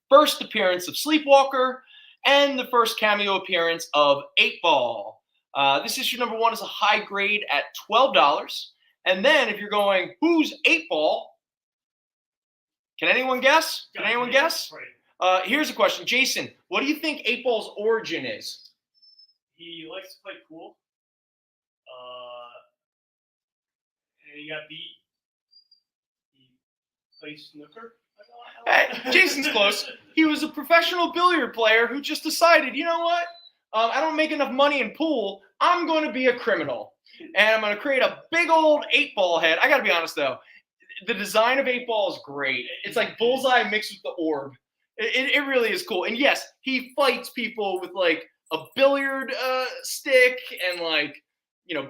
[SPEAKER 2] first appearance of Sleepwalker, and the first cameo appearance of 8-Ball. This issue #1 is a high grade at $12. And then if you're going, who's 8-Ball? Can anyone guess? Here's a question. Jason, what do you think 8-Ball's origin is?
[SPEAKER 3] He likes to play pool. And he got beat. He plays snooker.
[SPEAKER 2] Hey, Jason's close. He was a professional billiard player who just decided, you know what? I don't make enough money in pool. I'm going to be a criminal. And I'm going to create a big old 8-Ball head. I got to be honest, though. The design of 8-Ball is great. It's like Bullseye mixed with the orb. It really is cool. And yes, he fights people with like a billiard stick and like,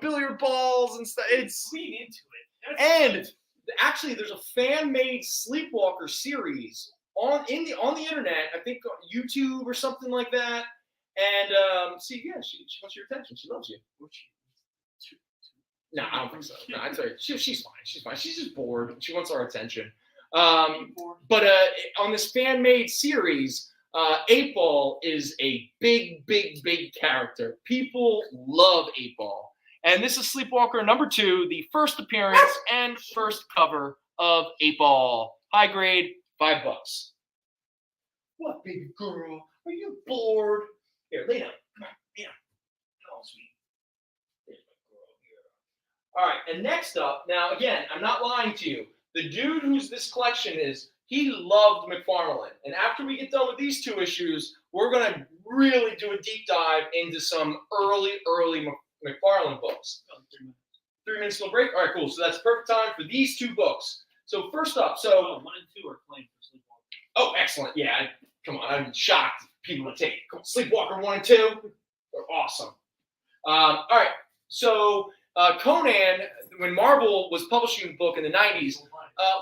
[SPEAKER 2] billiard balls and stuff. It's
[SPEAKER 3] Lean into it.
[SPEAKER 2] and actually there's a fan-made Sleepwalker series on the internet. I think on YouTube or something like that. And she wants your attention. She loves you. No, I don't think so. No, I tell you, she's fine. She's fine. She's just bored. She wants our attention. But on this fan-made series, 8-Ball is a big character. People love 8-Ball. And this is Sleepwalker number 2, the first appearance and first cover of 8-Ball. High grade, $5. What, baby girl? Are you bored? Here, lay down. Come on, lay down. Oh, sweet. There's my girl here. All right, and next up, now again, I'm not lying to you. The dude whose this collection is, he loved McFarlane. And after we get done with these 2 issues, we're going to really do a deep dive into some early McFarlane books. 3 minutes till break? All right, cool. So that's perfect time for these 2 books. So first up,
[SPEAKER 3] 1 and 2 are claimed for Sleepwalker.
[SPEAKER 2] Oh, excellent. Yeah, come on. I'm shocked people would take Sleepwalker 1 and 2. They're awesome. All right, so Conan, when Marvel was publishing the book in the 90s,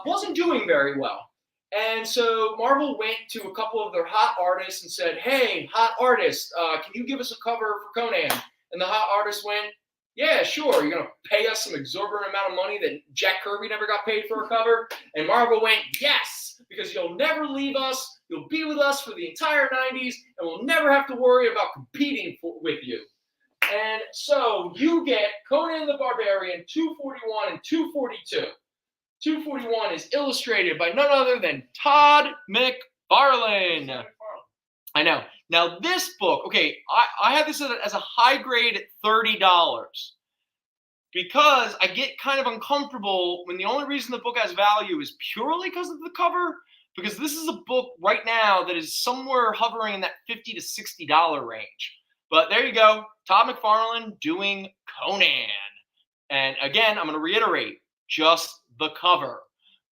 [SPEAKER 2] wasn't doing very well. And so Marvel went to a couple of their hot artists and said, hey, hot artist, can you give us a cover for Conan? And the hot artist went, yeah, sure. You're going to pay us some exorbitant amount of money that Jack Kirby never got paid for a cover? And Marvel went, yes, because you'll never leave us. You'll be with us for the entire 90s, and we'll never have to worry about competing with you. And so you get Conan the Barbarian 241 and 242. 241 is illustrated by none other than Todd McFarlane. I know. Now this book, okay, I have this as a high grade at $30 because I get kind of uncomfortable when the only reason the book has value is purely because of the cover, because this is a book right now that is somewhere hovering in that $50 to $60 range. But there you go, Todd McFarlane doing Conan. And again, I'm going to reiterate, just the cover.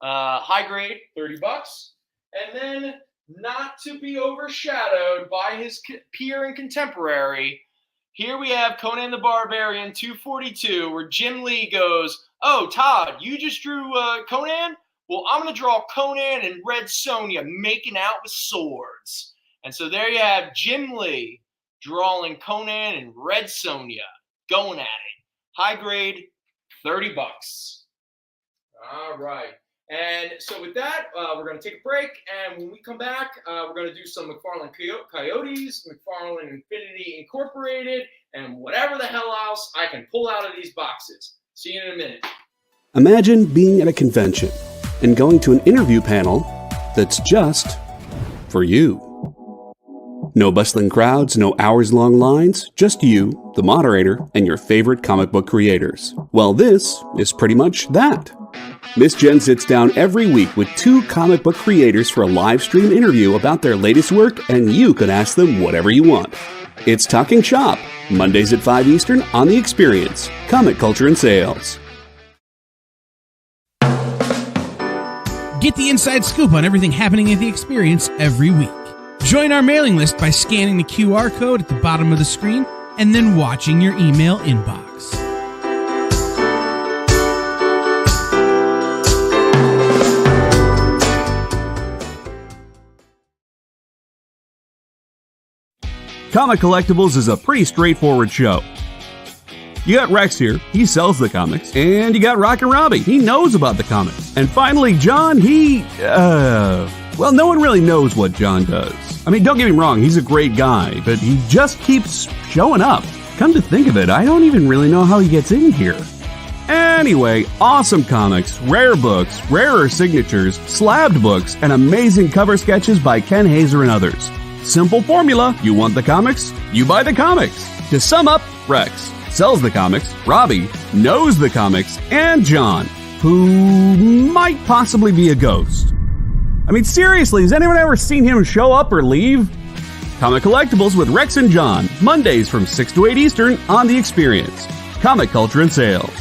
[SPEAKER 2] High grade, $30. And then, not to be overshadowed by his peer and contemporary, here we have Conan the Barbarian 242, where Jim Lee goes, oh, Todd, you just drew Conan? Well, I'm going to draw Conan and Red Sonja making out with swords. And so there you have Jim Lee drawing Conan and Red Sonja going at it. High grade, $30. All right. And so with that, we're going to take a break. And when we come back, we're going to do some McFarlane Coyotes, McFarlane Infinity Incorporated, and whatever the hell else I can pull out of these boxes. See you in a minute.
[SPEAKER 1] Imagine being at a convention and going to an interview panel that's just for you. No bustling crowds, no hours-long lines, just you, the moderator, and your favorite comic book creators. Well, this is pretty much that. Miss Jen sits down every week with 2 comic book creators for a live stream interview about their latest work, and you can ask them whatever you want. It's Talking Shop, Mondays at 5 Eastern on The Experience, Comic Culture and Sales.
[SPEAKER 5] Get the inside scoop on everything happening at The Experience every week. Join our mailing list by scanning the QR code at the bottom of the screen and then watching your email inbox.
[SPEAKER 1] Comic Collectibles is a pretty straightforward show. You got Rex here, he sells the comics, and you got Rock and Robbie, he knows about the comics. And finally, John, well, no one really knows what John does. I mean, don't get me wrong, he's a great guy, but he just keeps showing up. Come to think of it, I don't even really know how he gets in here. Anyway, awesome comics, rare books, rarer signatures, slabbed books, and amazing cover sketches by Ken Hazer and others. Simple formula, you want the comics, you buy the comics. To sum up, Rex sells the comics, Robbie knows the comics, and John, who might possibly be a ghost. I mean, seriously, has anyone ever seen him show up or leave? Comic Collectibles with Rex and John, Mondays from 6 to 8 Eastern on The Experience, Comic Culture and Sales.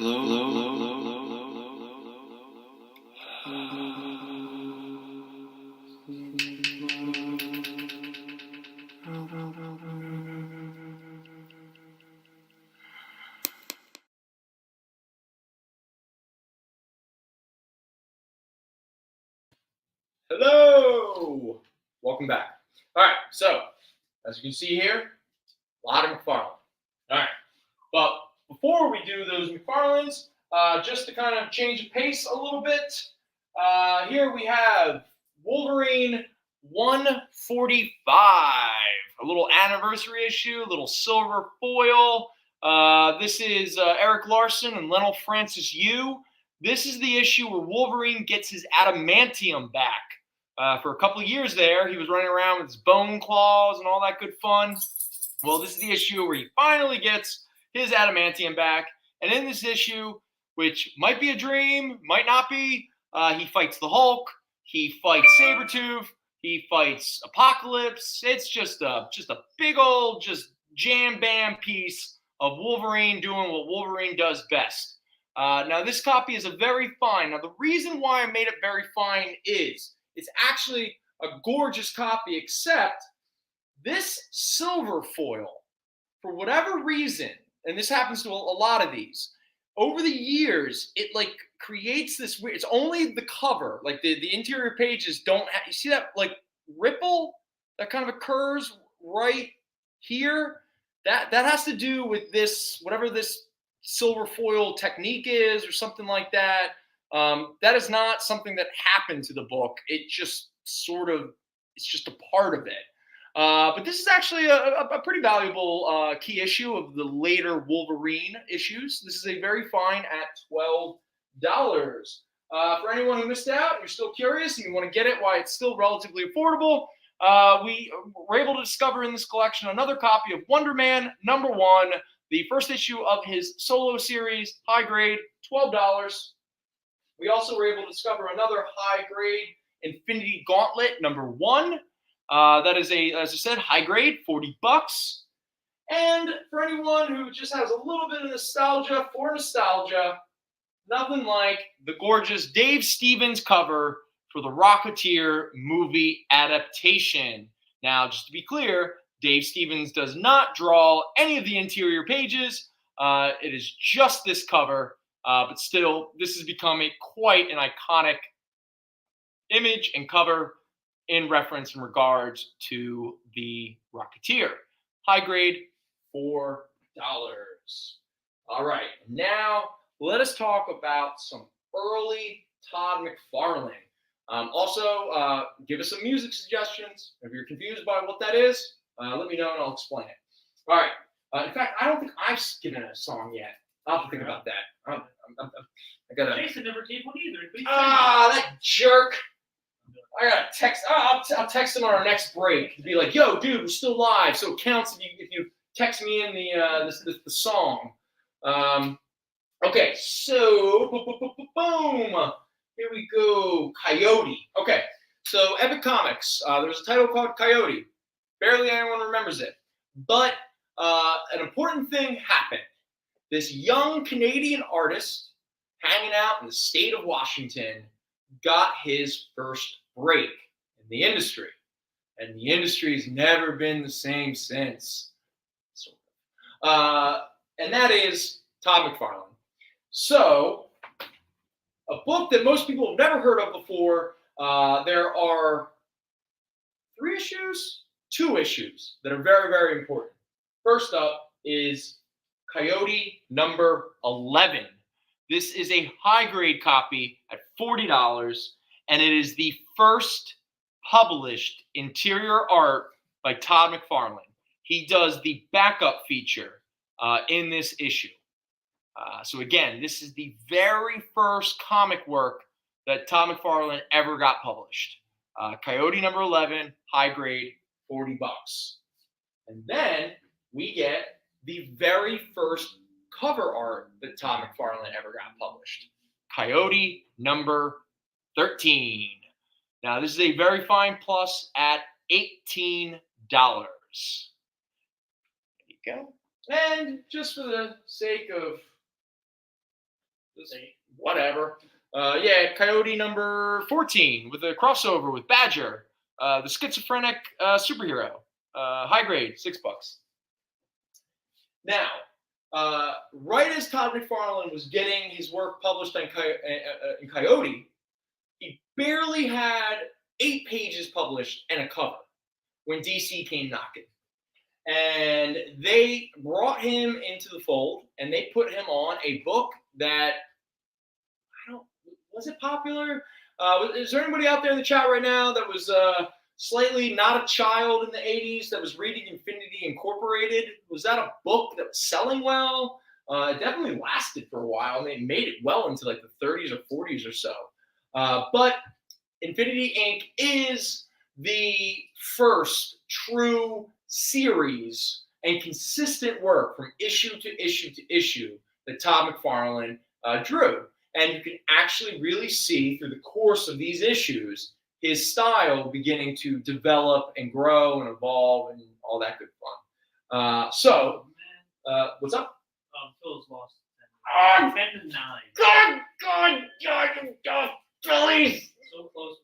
[SPEAKER 2] Hello! Welcome back. All right, so as you can see here, a lot of McFarlane. All right, but before we do those McFarlanes, just to kind of change the pace a little bit, here we have Wolverine 145, a little anniversary issue, a little silver foil. This is Eric Larson and Lionel Francis Yu. This is the issue where Wolverine gets his adamantium back. For a couple of years there, he was running around with his bone claws and all that good fun. Well, this is the issue where he finally gets his adamantium back. And in this issue, which might be a dream, might not be, he fights the Hulk, he fights Sabretooth, he fights Apocalypse. It's just a big old jam-bam piece of Wolverine doing what Wolverine does best. Now, this copy is a very fine. Now, the reason why I made it very fine is it's actually a gorgeous copy, except this silver foil, for whatever reason, and this happens to a lot of these, over the years, it like creates this weird, it's only the cover, like the interior pages don't have, you see that like ripple that kind of occurs right here? That has to do with this, whatever this silver foil technique is or something like that. That is not something that happened to the book. It just it's just a part of it. But this is actually a pretty valuable key issue of the later Wolverine issues. This is a very fine at $12. For anyone who missed out and you're still curious and you want to get it why it's still relatively affordable, we were able to discover in this collection another copy of Wonder Man #1, the first issue of his solo series, high grade, $12. We also were able to discover another high grade Infinity Gauntlet #1. That is as I said, high grade, $40. And for anyone who just has a little bit of nostalgia, nothing like the gorgeous Dave Stevens cover for the Rocketeer movie adaptation. Now, just to be clear, Dave Stevens does not draw any of the interior pages. It is just this cover. But still, this has become quite an iconic image and cover in reference in regards to the Rocketeer. High grade, $4. All right, now let us talk about some early Todd McFarlane. Also, give us some music suggestions. If you're confused by what that is, let me know and I'll explain it. All right. In fact, I don't think I've given a song yet. I'll have to think about that. I gotta.
[SPEAKER 3] Jason never gave one either.
[SPEAKER 2] That jerk! I gotta text. I'll text him on our next break. Be like, "Yo, dude, we're still live, so it counts if you text me in the song." Okay, so boom. Here we go. Coyote. Okay, so Epic Comics. There's a title called Coyote. Barely anyone remembers it, but an important thing happened. This young Canadian artist hanging out in the state of Washington got his first break in the industry. And the industry's never been the same since. And that is Todd McFarlane. So, a book that most people have never heard of before. There are 2 issues that are very, very important. First up is Coyote #11. This is a high-grade copy at $40, and it is the first published interior art by Todd McFarlane. He does the backup feature in this issue. So again, this is the very first comic work that Todd McFarlane ever got published. Coyote #11, high grade, $40. And then we get the very first cover art that Todd McFarlane ever got published. Coyote #13. Now, this is a very fine plus at $18. There you go. And just for the sake of Whatever. Coyote number 14 with a crossover with Badger, the schizophrenic superhero. High grade, $6. Now, right as Todd McFarlane was getting his work published in Coyote, he barely had 8 pages published and a cover when DC came knocking. And they brought him into the fold, and they put him on a book that, was it popular? Is there anybody out there in the chat right now that was slightly not a child in the 80s that was reading Infinity Incorporated? Was that a book that was selling well? It definitely lasted for a while. I mean, it made it well into like the 30s or 40s or so. But Infinity Inc. is the first true series and consistent work from issue to issue to issue that Todd McFarlane drew. And you can actually really see through the course of these issues his style beginning to develop and grow and evolve and all that good fun. What's up?
[SPEAKER 3] Phil's lost
[SPEAKER 2] 10
[SPEAKER 3] to 9.
[SPEAKER 2] God, Phillies!
[SPEAKER 3] So close.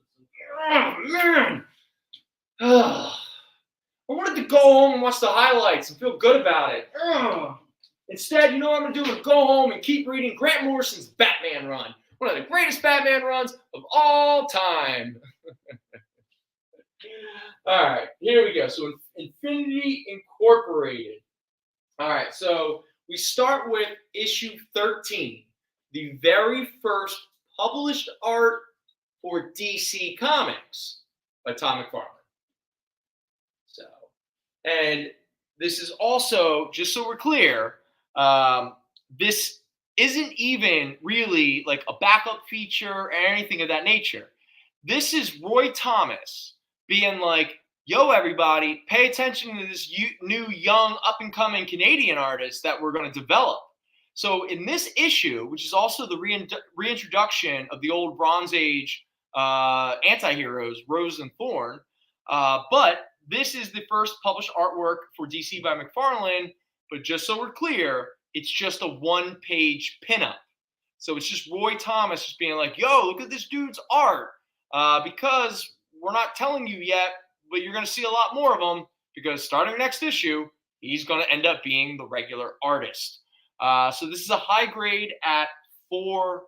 [SPEAKER 2] Oh, man. I wanted to go home and watch the highlights and feel good about it. Instead, you know what I'm going to do? I'm going to go home and keep reading Grant Morrison's Batman run. One of the greatest Batman runs of all time. All right, here we go. So Infinity Incorporated. All right, so we start with issue 13, the very first published art for DC Comics by Todd McFarlane. So, and this is also, just so we're clear, this isn't even really like a backup feature or anything of that nature. This is Roy Thomas being like, yo, everybody, pay attention to this new, young, up-and-coming Canadian artist that we're going to develop. So in this issue, which is also the reintroduction of the old Bronze Age anti-heroes, Rose and Thorn, but this is the first published artwork for DC by McFarlane, but just so we're clear, it's just a one-page pinup. So it's just Roy Thomas just being like, yo, look at this dude's art, because we're not telling you yet, but you're going to see a lot more of them, because starting next issue, he's going to end up being the regular artist. So this is a high grade at $4.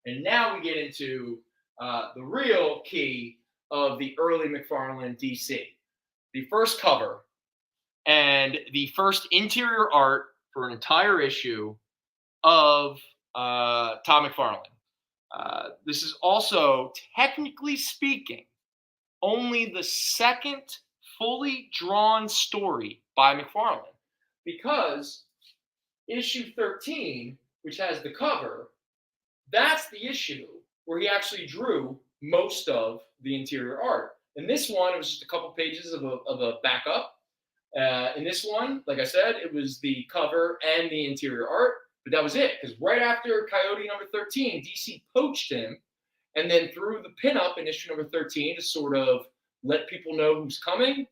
[SPEAKER 2] And now we get into the real key of the early McFarlane DC. The first cover and the first interior art for an entire issue of Todd McFarlane. This is also, technically speaking, only the second fully drawn story by McFarlane, because issue 13, which has the cover, that's the issue where he actually drew most of the interior art. In this one, it was just a couple pages of a backup. In this one, like I said, it was the cover and the interior art, but that was it. Because right after Coyote number 13, DC poached him, and then threw the pinup in issue number 13 to sort of let people know who's coming.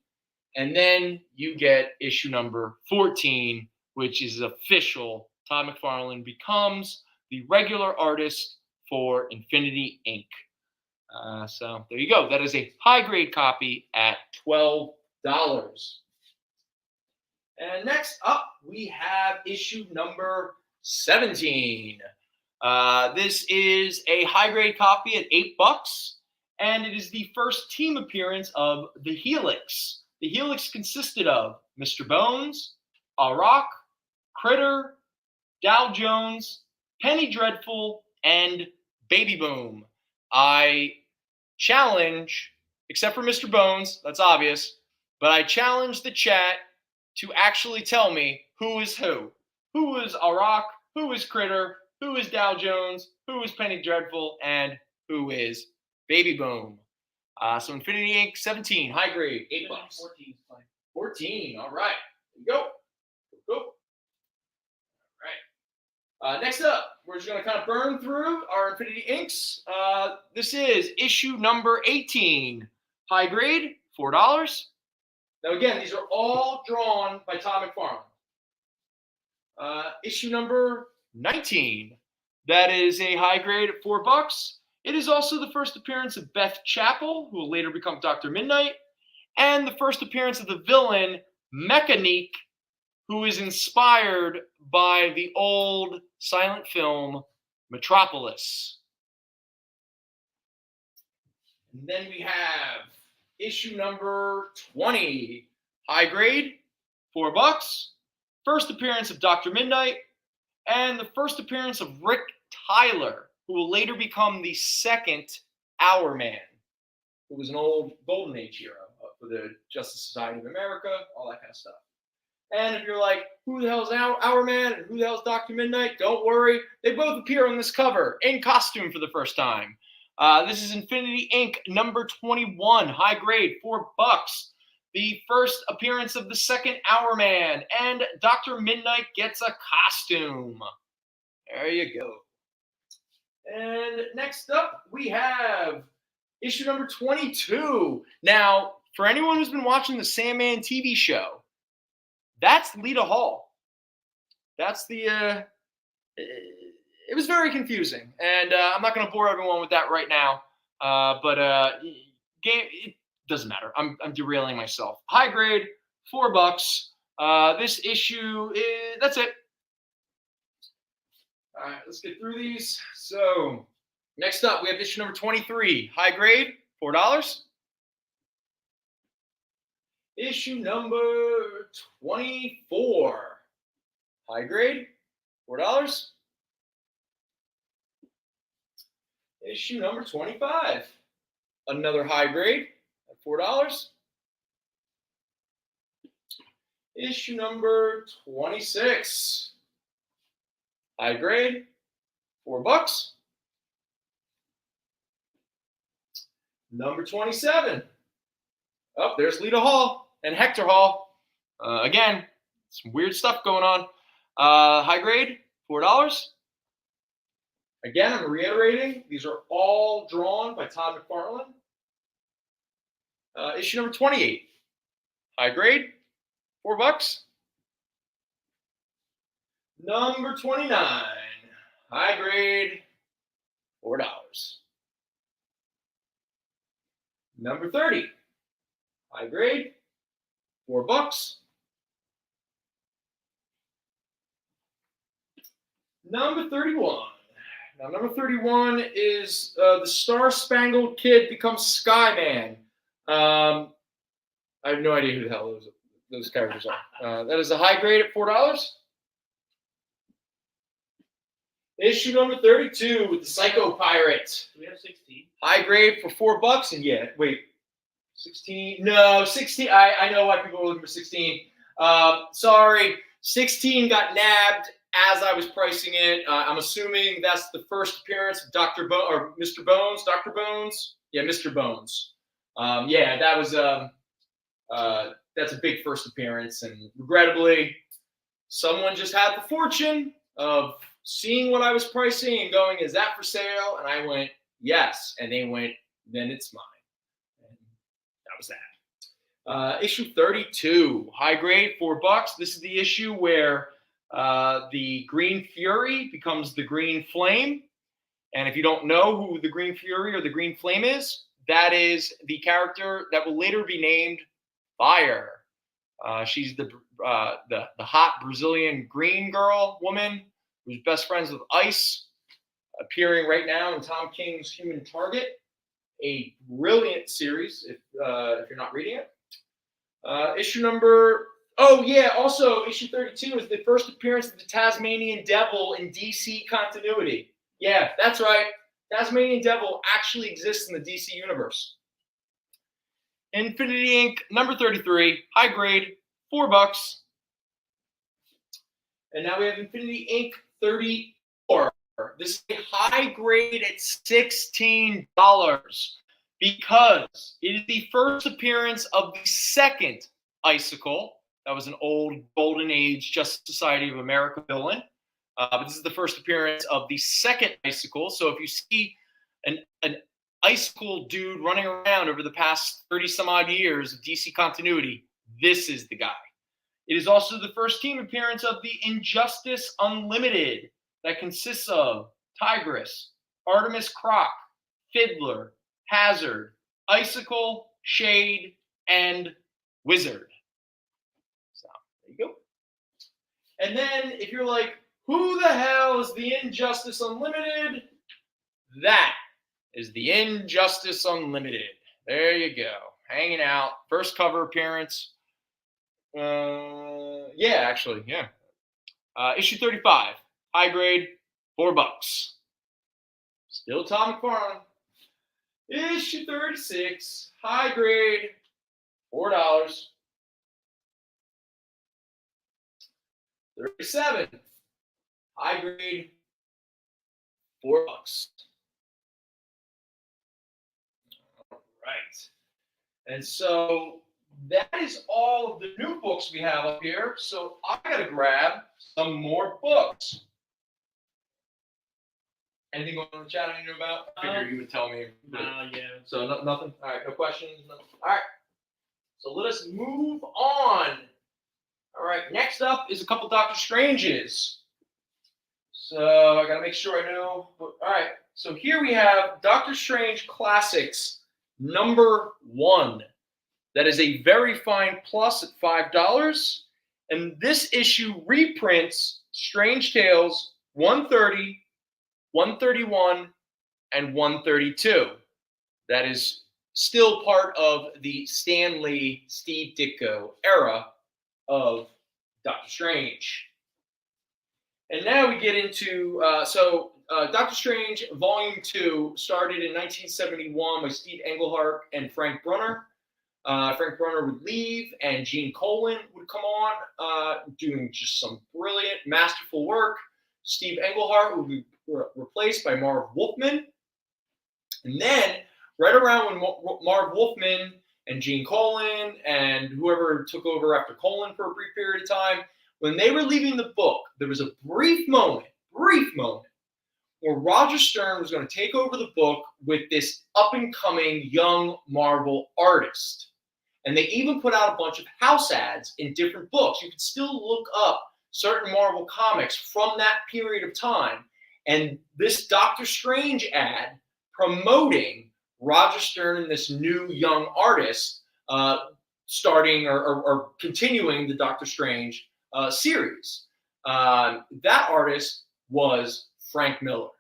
[SPEAKER 2] And then you get issue number 14, which is official. Todd McFarlane becomes the regular artist for Infinity Inc. So there you go. That is a high-grade copy at $12. And next up, we have issue number 17. This is a high-grade copy at $8, and it is the first team appearance of the Helix. The Helix consisted of Mr. Bones, Rock, Critter, Dow Jones, Penny Dreadful, and Baby Boom. I challenge, except for Mr. Bones, that's obvious, but I challenge the chat to actually tell me who is who. Who is Rock, who is Critter, who is Dow Jones, who is Penny Dreadful, and who is Baby Boom. So Infinity Inc. 17, high grade, $8.
[SPEAKER 3] 14 is fine.
[SPEAKER 2] 14, all right. There you go. Go. All right. Next up, we're just going to kind of burn through our Infinity Inks. This is issue number 18, high grade, $4. Now again, these are all drawn by Todd McFarlane. Issue number 19. That is a high grade at $4. It is also the first appearance of Beth Chapel, who will later become Dr. Midnight, and the first appearance of the villain, Mechanique, who is inspired by the old silent film Metropolis. And then we have issue number 20, high grade, $4. First appearance of Dr. Midnight, and the first appearance of Rick Tyler, who will later become the second Hour Man, who was an old Golden Age hero for the Justice Society of America, all that kind of stuff. And if you're like, who the hell's Hour Man and who the hell's Dr. Midnight? Don't worry. They both appear on this cover in costume for the first time. This is Infinity Inc. number 21, high grade, $4. The first appearance of the second Hour Man, and Dr. Midnight gets a costume. There you go. And next up, we have issue number 22. Now, for anyone who's been watching the Sandman TV show, that's Lita Hall. That's the, it was very confusing. And I'm not going to bore everyone with that right now. It doesn't matter. I'm derailing myself. High grade, $4. This issue is, that's it. All right, let's get through these. So next up, we have issue number 23, high grade, $4. Issue number 24, high grade, $4. Issue number 25, another high grade at $4. Issue number 26, high grade, $4. Number 27. Oh, there's Lita Hall and Hector Hall. Again, some weird stuff going on. High grade, $4. Again, I'm reiterating, these are all drawn by Todd McFarlane. Issue number 28. High grade, $4. Number 29. High grade, $4. Number 30. High grade, $4. Number 31. Now, number 31 is the Star Spangled Kid becomes Skyman. I have no idea who the hell those characters are. That is a high grade at $4. Issue number 32 with the Psycho Pirate.
[SPEAKER 3] Do we have 16?
[SPEAKER 2] High grade for $4. And yeah, wait, 16? No, 16. I know why people are looking for 16. Sorry, 16 got nabbed as I was pricing it. I'm assuming that's the first appearance of Mr. Bones, Dr. Bones. Yeah, Mr. Bones. Yeah, that was that's a big first appearance, and regrettably, someone just had the fortune of seeing what I was pricing and going, "Is that for sale?" And I went, "Yes," and they went, "Then it's mine." And that was that. Issue 32, high grade, $4. This is the issue where the Green Fury becomes the Green Flame. And if you don't know who the Green Fury or the Green Flame is, that is the character that will later be named Fire. She's the hot Brazilian green girl woman who's best friends with Ice, appearing right now in Tom King's Human Target, a brilliant series if you're not reading it. Issue number... Oh, yeah, also, issue 32 is the first appearance of the Tasmanian Devil in DC continuity. Yeah, that's right. Tasmanian Devil actually exists in the DC universe. Infinity Inc. number 33, high grade, $4. And now we have Infinity Inc. 34. This is a high grade at $16 because it is the first appearance of the second Icicle. That was an old Golden Age Justice Society of America villain. But this is the first appearance of the second Icicle. So if you see an Icicle dude running around over the past 30 some odd years of DC continuity, this is the guy. It is also the first team appearance of the Injustice Unlimited. that consists of Tigress, Artemis Croc, Fiddler, Hazard, Icicle, Shade, and Wizard. So there you go. And then if you're like, who the hell is the Injustice Unlimited? That is the Injustice Unlimited. There you go. Hanging out. First cover appearance. Yeah. Issue 35. High grade, $4. Still Tom McFarlane. Issue 36. High grade, $4. 37. High grade, $4. All right. And so that is all of the new books we have up here. So I got to grab some more books. Anything going on in the chat I knew about? I figured you would tell me.
[SPEAKER 3] Yeah.
[SPEAKER 2] So nothing? All right, no questions? Nothing. All right. So let us move on. All right, next up is a couple Doctor Stranges. So I got to make sure I know. All right, so here we have Doctor Strange Classics #1. That is a very fine plus at $5. And this issue reprints Strange Tales 130, 131, and 132. That is still part of the Stan Lee, Steve Ditko era of Doctor Strange. And now we get into, Doctor Strange Volume 2 started in 1971 by Steve Englehart and Frank Brunner. Frank Brunner would leave, and Gene Colan would come on, doing just some brilliant, masterful work. Steve Englehart would be replaced by Marv Wolfman. And then, right around when Marv Wolfman and Gene Colan and whoever took over after Colan for a brief period of time, when they were leaving the book, there was a brief moment, where Roger Stern was going to take over the book with this up-and-coming young Marvel artist. And they even put out a bunch of house ads in different books. You can still look up certain Marvel comics from that period of time. And this Doctor Strange ad promoting Roger Stern and this new young artist starting or continuing the Doctor Strange series. That artist was Frank Miller.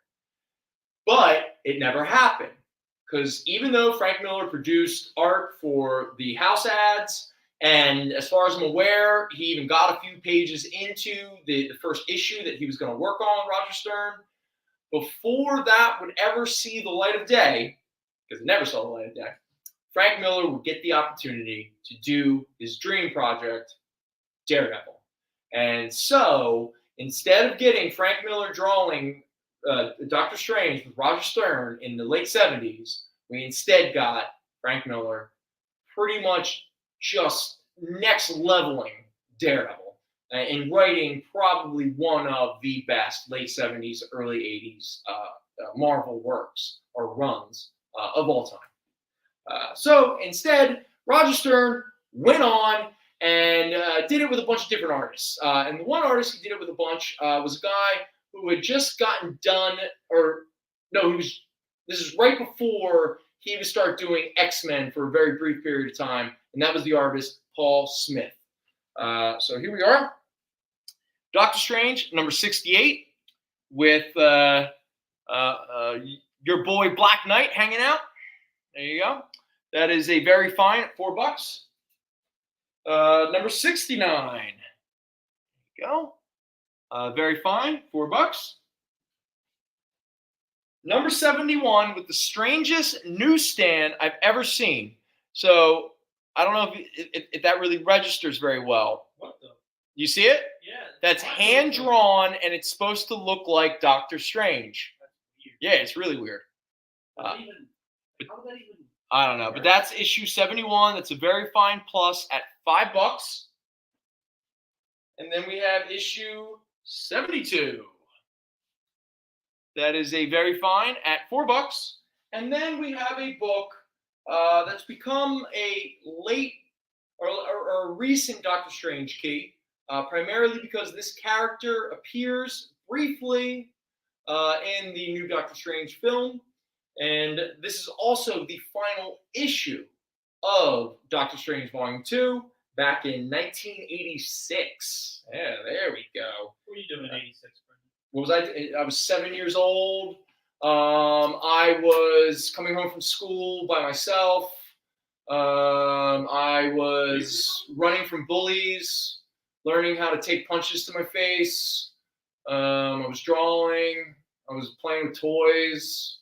[SPEAKER 2] But it never happened. Because even though Frank Miller produced art for the house ads, and as far as I'm aware, he even got a few pages into the first issue that he was going to work on, Roger Stern, before that would ever see the light of day, because it never saw the light of day, Frank Miller would get the opportunity to do his dream project, Daredevil. And so, instead of getting Frank Miller drawing Doctor Strange with Roger Stern in the late 70s, we instead got Frank Miller pretty much just next leveling Daredevil and writing probably one of the best late 70s, early 80s Marvel works or runs of all time. So instead, Roger Stern went on and did it with a bunch of different artists. And the one artist he did it with a bunch was a guy who had just gotten done, this is right before he would start doing X-Men for a very brief period of time, and that was the artist Paul Smith. So here we are, Doctor Strange, #68, with your boy Black Knight hanging out. There you go. That is a very fine at $4. #69. There you go. Very fine, $4. #71 with the strangest newsstand I've ever seen. So I don't know if that really registers very well.
[SPEAKER 3] What the?
[SPEAKER 2] You see it?
[SPEAKER 3] Yeah.
[SPEAKER 2] That's hand drawn, and it's supposed to look like Doctor Strange. Yeah, it's really weird.
[SPEAKER 3] How did that even?
[SPEAKER 2] I don't know, but that's issue 71. That's a very fine plus at $5. And then we have issue 72. That is a very fine at $4. And then we have a book that's become a late or a recent Doctor Strange key, primarily because this character appears briefly in the new Doctor Strange film. And this is also the final issue of Doctor Strange Volume 2 back in 1986. Yeah, there we go.
[SPEAKER 3] What were you doing in 86, Brendon?
[SPEAKER 2] What was I? I was 7 years old. I was coming home from school by myself. I was running from bullies, learning how to take punches to my face. I was drawing. I was playing with toys.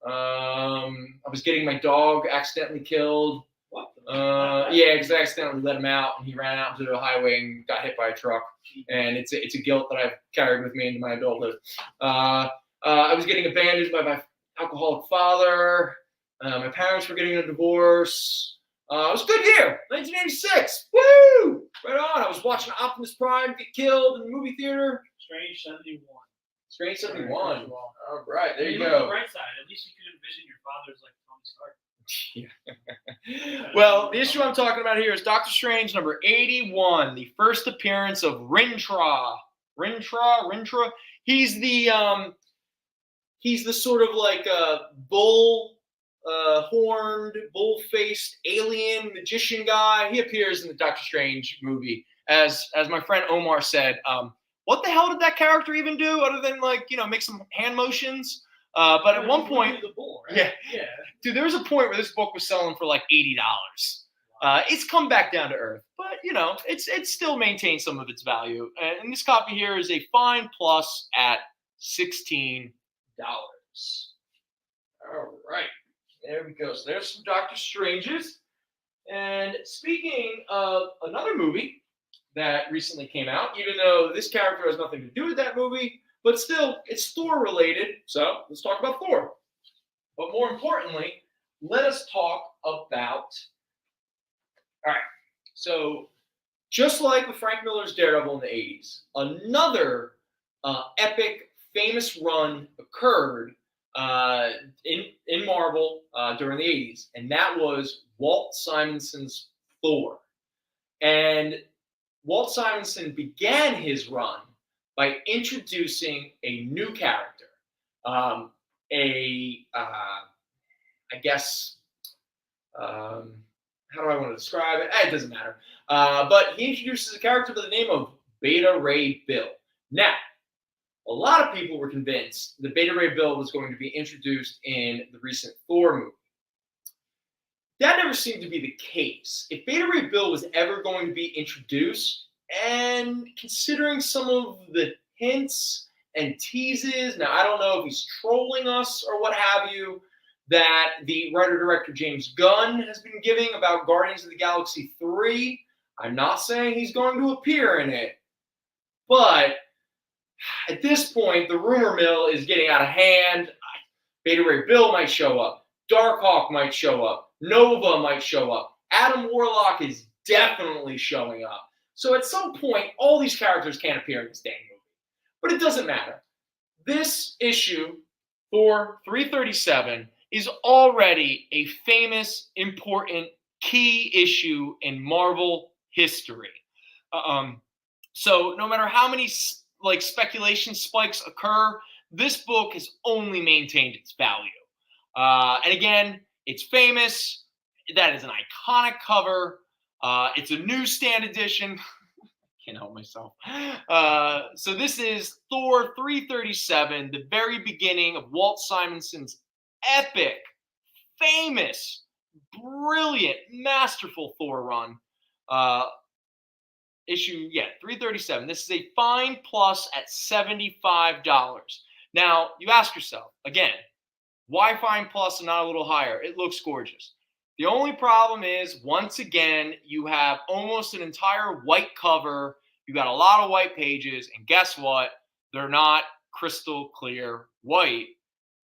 [SPEAKER 2] I was getting my dog accidentally killed.
[SPEAKER 3] What?
[SPEAKER 2] Yeah, because I accidentally let him out, and he ran out into the highway and got hit by a truck. And it's a guilt that I've carried with me into my adulthood. I was getting abandoned by my alcoholic father. My parents were getting a divorce. It was a good year, 1986. Woo! Right on. I was watching Optimus Prime get killed in the movie theater.
[SPEAKER 3] Strange 71.
[SPEAKER 2] Strange 71. All right, there you
[SPEAKER 3] On
[SPEAKER 2] go.
[SPEAKER 3] the bright side, at least you could envision your father's like Tony Stark.
[SPEAKER 2] Well, the issue I'm talking about here is Doctor Strange number 81, the first appearance of Rintra. Rintra. He's the sort of like horned, bull-faced alien magician guy. He appears in the Doctor Strange movie. As my friend Omar said, what the hell did that character even do other than make some hand motions? But at one point,
[SPEAKER 3] the bull, right?
[SPEAKER 2] yeah, dude, there was a point where this book was selling for like $80. It's come back down to earth, but it still maintains some of its value. And this copy here is a fine plus at $16. All right, there we go. So there's some Doctor Stranges. And speaking of another movie that recently came out, even though this character has nothing to do with that movie, but still, it's Thor related. So let's talk about Thor. But more importantly, let us talk about. All right. So just like with Frank Miller's Daredevil in the 80s, another epic, famous run occurred in Marvel during the 80s, and that was Walt Simonson's Thor. And Walt Simonson began his run by introducing a new character, how do I want to describe it? It doesn't matter. But he introduces a character by the name of Beta Ray Bill. Now, a lot of people were convinced that Beta Ray Bill was going to be introduced in the recent Thor movie. That never seemed to be the case. If Beta Ray Bill was ever going to be introduced, and considering some of the hints and teases, now I don't know if he's trolling us or what have you, that the writer-director James Gunn has been giving about Guardians of the Galaxy 3. I'm not saying he's going to appear in it, but at this point, the rumor mill is getting out of hand. Beta Ray Bill might show up. Darkhawk might show up. Nova might show up. Adam Warlock is definitely showing up. So at some point, all these characters can't appear in this dang movie. But it doesn't matter. This issue, Thor 337, is already a famous, important, key issue in Marvel history. So no matter how many speculation spikes occur, this book has only maintained its value. And again, it's famous. That is an iconic cover. It's a newsstand edition. Can't help myself. So this is Thor 337, the very beginning of Walt Simonson's epic, famous, brilliant, masterful Thor run. Issue 337. This is a fine plus at $75. Now, you ask yourself, again, why fine plus and not a little higher? It looks gorgeous. The only problem is, once again, you have almost an entire white cover. You got a lot of white pages, and guess what? They're not crystal clear white.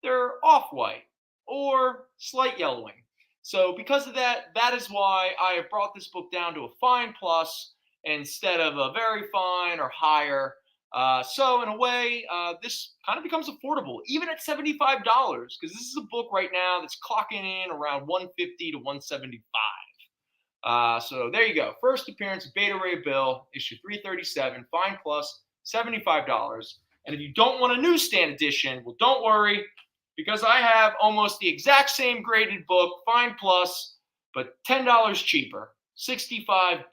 [SPEAKER 2] They're off-white or slight yellowing. So because of that, that is why I have brought this book down to a fine plus instead of a very fine or higher. So in a way, this kind of becomes affordable, even at $75, because this is a book right now that's clocking in around $150 to $175. So there you go. First appearance of Beta Ray Bill, issue 337, fine plus, $75. And if you don't want a newsstand edition, well, don't worry, because I have almost the exact same graded book, Fine Plus, but $10 cheaper, $65.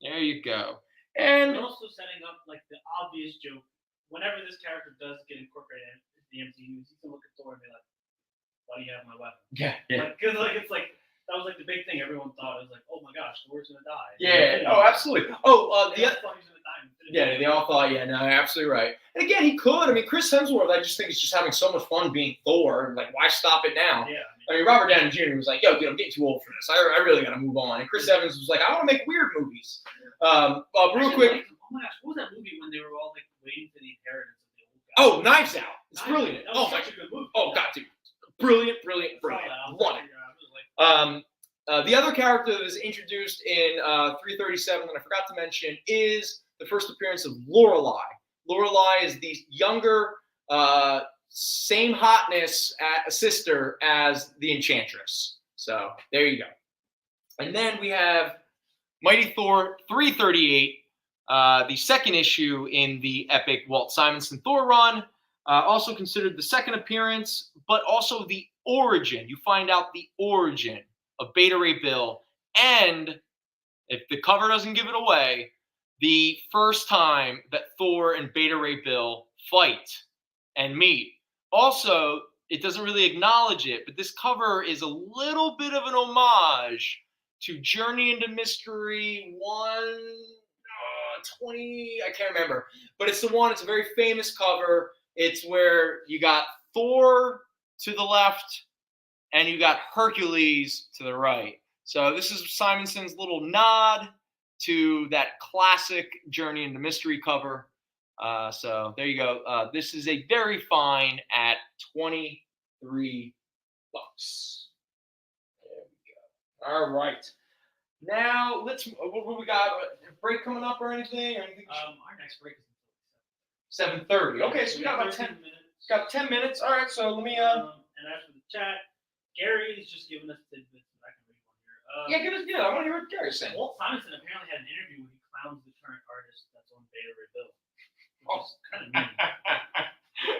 [SPEAKER 2] There you go. And
[SPEAKER 3] They're also setting up like the obvious joke. Whenever this character does get incorporated into the MCU, he's gonna look at Thor and be like, "Why do you have my weapon?"
[SPEAKER 2] yeah.
[SPEAKER 3] Because it's like that was like the big thing. Everyone thought it was like, "Oh my gosh, Thor's gonna die."
[SPEAKER 2] Yeah. Oh, absolutely. Oh,
[SPEAKER 3] They all thought he was gonna die.
[SPEAKER 2] yeah. They all thought, yeah, no, absolutely right. And again, he could. I mean, Chris Hemsworth, I just think he's just having so much fun being Thor. Like, why stop it now?
[SPEAKER 3] Yeah.
[SPEAKER 2] I mean, Robert Downey Jr. was like, "Yo, dude, I'm getting too old for this. I really got to move on." And Chris Evans was like, "I want to make weird movies." Real quick.
[SPEAKER 3] Oh my gosh, what was that movie when they were all like waiting for the inheritance of the old guy?
[SPEAKER 2] Oh, Knives Out. It's brilliant.
[SPEAKER 3] That was
[SPEAKER 2] Oh my.
[SPEAKER 3] such a good movie.
[SPEAKER 2] Oh God, dude. Brilliant. Love it. The other character that is introduced in 337 that I forgot to mention is the first appearance of Lorelei. Lorelei is the younger, same hotness sister as the Enchantress. So there you go. And then we have Mighty Thor 338, the second issue in the epic Walt Simonson Thor run. Also considered the second appearance, but also the origin. You find out the origin of Beta Ray Bill, and if the cover doesn't give it away, the first time that Thor and Beta Ray Bill fight and meet. Also, it doesn't really acknowledge it, but this cover is a little bit of an homage to Journey into Mystery 120, I can't remember, but it's the one. It's a very famous cover. It's where you got Thor to the left and you got Hercules to the right. So this is Simonson's little nod to that classic Journey into Mystery cover. So there you go. This is a very fine at $23. There we go. All right. Now let's. What we got? A break coming up or anything?
[SPEAKER 3] Our next break is
[SPEAKER 2] 7:30. Okay, so we got about 10 minutes. Got 10 minutes. All right. So let me.
[SPEAKER 3] And as for the chat, Gary is just giving us tidbits. I can read one here.
[SPEAKER 2] Give us. I want to hear what Gary's saying.
[SPEAKER 3] Walt Simonson apparently had an interview where he clowns the current artist that's on Beta Ray Bill. Which is kind of mean.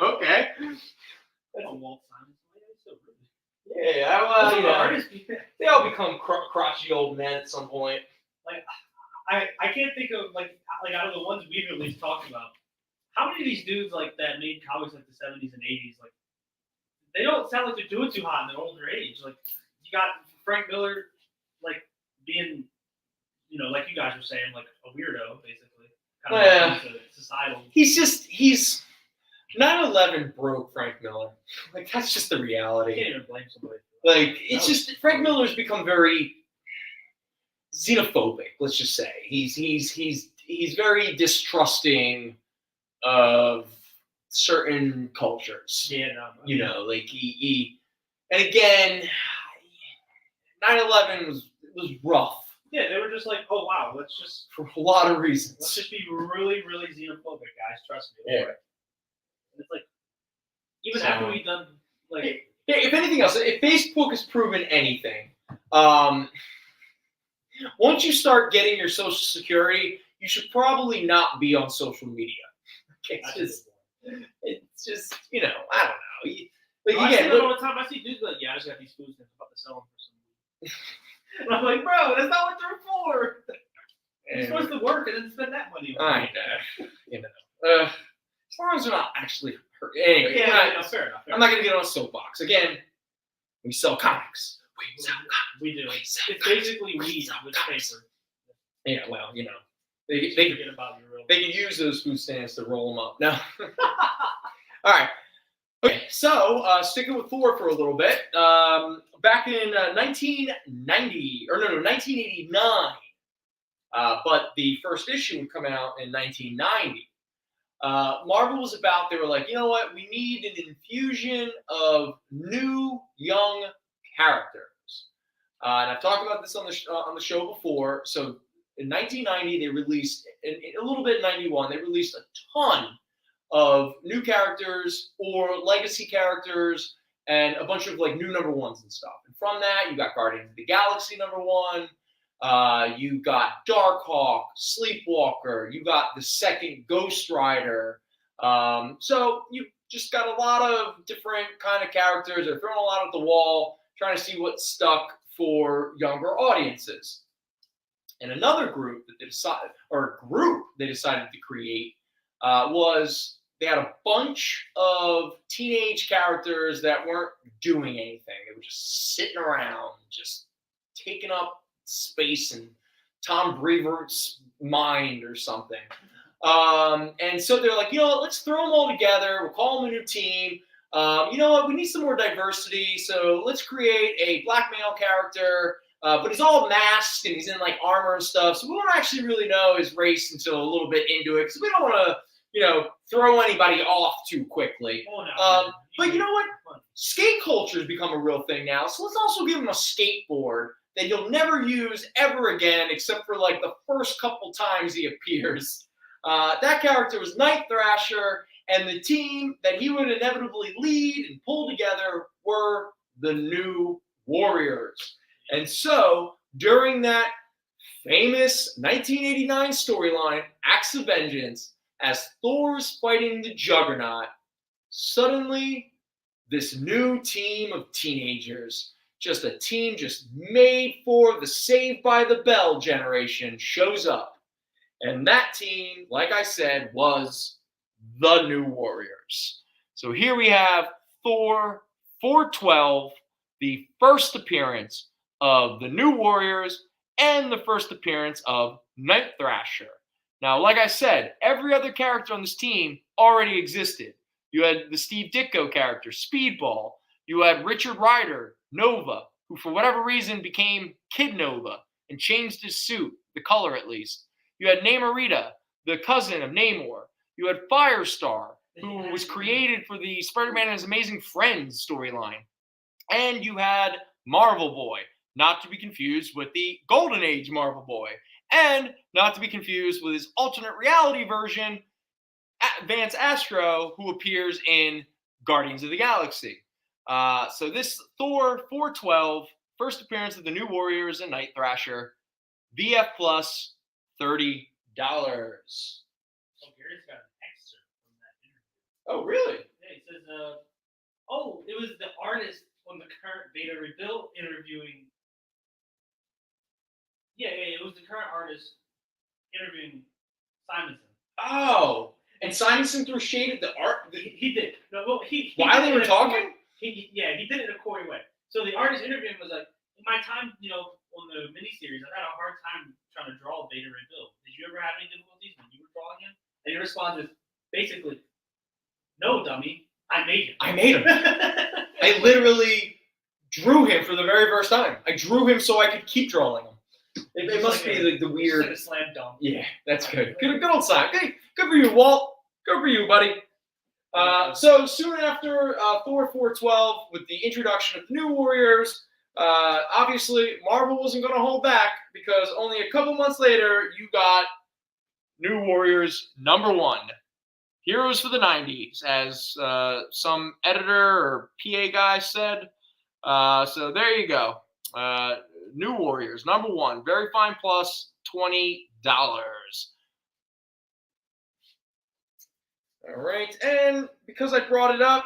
[SPEAKER 2] Okay.
[SPEAKER 3] Oh, Walt Simonson. He's so rude.
[SPEAKER 2] Yeah,
[SPEAKER 3] Artists,
[SPEAKER 2] they all become crotchety old men at some point.
[SPEAKER 3] Like, I can't think of like out of the ones we've at least talked about, how many of these dudes like that made comics like the 70s and 80s, like they don't sound like they're doing too hot in their older age. Like you got Frank Miller, like being, like you guys were saying, like a weirdo basically. Kind of societal. He's 9/11 broke Frank Miller. Like that's just the reality. You can't even blame somebody. Like it's just Frank Miller's become very xenophobic. Let's just say he's very distrusting of certain cultures. Yeah, no. Like he and again, 9/11 was rough. Yeah, they were just like, oh wow, let's just for a lot of reasons. Let's just be really, really xenophobic, guys. Trust me. Yeah. It's like even after we've done like if anything else, if Facebook has proven anything, once you start getting your social security, you should probably not be on social media. It's just I don't know. Like I see that all the time. I see dudes like, yeah, I just got these foods and I'm about to sell them for some money. And I'm like, bro, that's not what they're for. You're supposed to work and then spend that money. I know. As long as they're not actually hurt. Anyway, fair enough. I'm not going to get on a soapbox. Again, we sell comics. We do. It's basically weed with paper. Yeah, well, they can use those food stands to roll them up. No. All right. Okay, so sticking with Thor for a little bit. Back in 1989, but the first issue would come out in 1990. Marvel was about, they were like, you know what? We need an infusion of new, young characters. And I've talked about this on the show before. So in 1990, they released, and a little bit in 91, they released a ton of new characters or legacy characters and a bunch of like new number ones and stuff. And from that, you got Guardians of the Galaxy #1. You got Darkhawk, Sleepwalker. You got the second Ghost Rider.
[SPEAKER 2] So you just got a lot of different kind of characters. They're throwing a lot at the wall, trying to see what stuck for younger audiences. And another group that they decided to create was they had a bunch of teenage characters that weren't doing anything. They were just sitting around, just taking up space in Tom Brevoort's mind or something. And so they're like, let's throw them all together. We'll call them a new team. You know what? We need some more diversity. So let's create a black male character, but he's all masked and he's in like armor and stuff. So we don't actually really know his race until a little bit into it because we don't want to, throw anybody off too quickly. Oh, no, but you know what? Skate culture has become a real thing now. So let's also give him a skateboard that you'll never use ever again, except for like the first couple times he appears. That character was Night Thrasher, and the team that he would inevitably lead and pull together were the New Warriors. And so, during that famous 1989 storyline, Acts of Vengeance, as Thor's fighting the Juggernaut, suddenly this new team of teenagers, just a team just made for the Saved by the Bell generation, shows up. And that team, like I said, was the New Warriors. So here we have Thor 412, the first appearance of the New Warriors and the first appearance of Night Thrasher. Now, like I said, every other character on this team already existed. You had the Steve Ditko character, Speedball. You had Richard Rider, Nova, who for whatever reason became Kid Nova and changed his suit, the color at least. You had Namorita, the cousin of Namor. You had Firestar, who was created for the Spider-Man and His Amazing Friends storyline. And you had Marvel Boy, not to be confused with the Golden Age Marvel Boy. And not to be confused with his alternate reality version, Vance Astro, who appears in Guardians of the Galaxy. So this Thor 412, first appearance of the New Warriors and Night Thrasher, VF Plus, $30.
[SPEAKER 3] Oh, Gary's got an excerpt from that interview.
[SPEAKER 2] Oh, really?
[SPEAKER 3] Yeah, he says, it was the artist on the current Beta Rebuild interviewing. Yeah, it was the current artist interviewing Simonson.
[SPEAKER 2] Oh, and Simonson threw shade at the art.
[SPEAKER 3] He did. No, well, he
[SPEAKER 2] while they were talking?
[SPEAKER 3] He did it in a coy way. So the artist interviewing was like, in my time, on the miniseries, I had a hard time trying to draw Beta Rebuild. Did you ever have any difficulties when you were drawing him? And he responded, basically, no, dummy, I made him.
[SPEAKER 2] I made him. I literally drew him for the very first time. I drew him so I could keep drawing him. It must be the weird.
[SPEAKER 3] Like a slam dunk.
[SPEAKER 2] Yeah, that's good. Good old sign. Hey, good for you, Walt. Good for you, buddy. So soon after Thor 412, with the introduction of the New Warriors, obviously Marvel wasn't going to hold back because only a couple months later, you got New Warriors #1. Heroes for the 90s, as some editor or PA guy said. So there you go. New Warriors, #1. Very fine plus, $20. All right. And because I brought it up,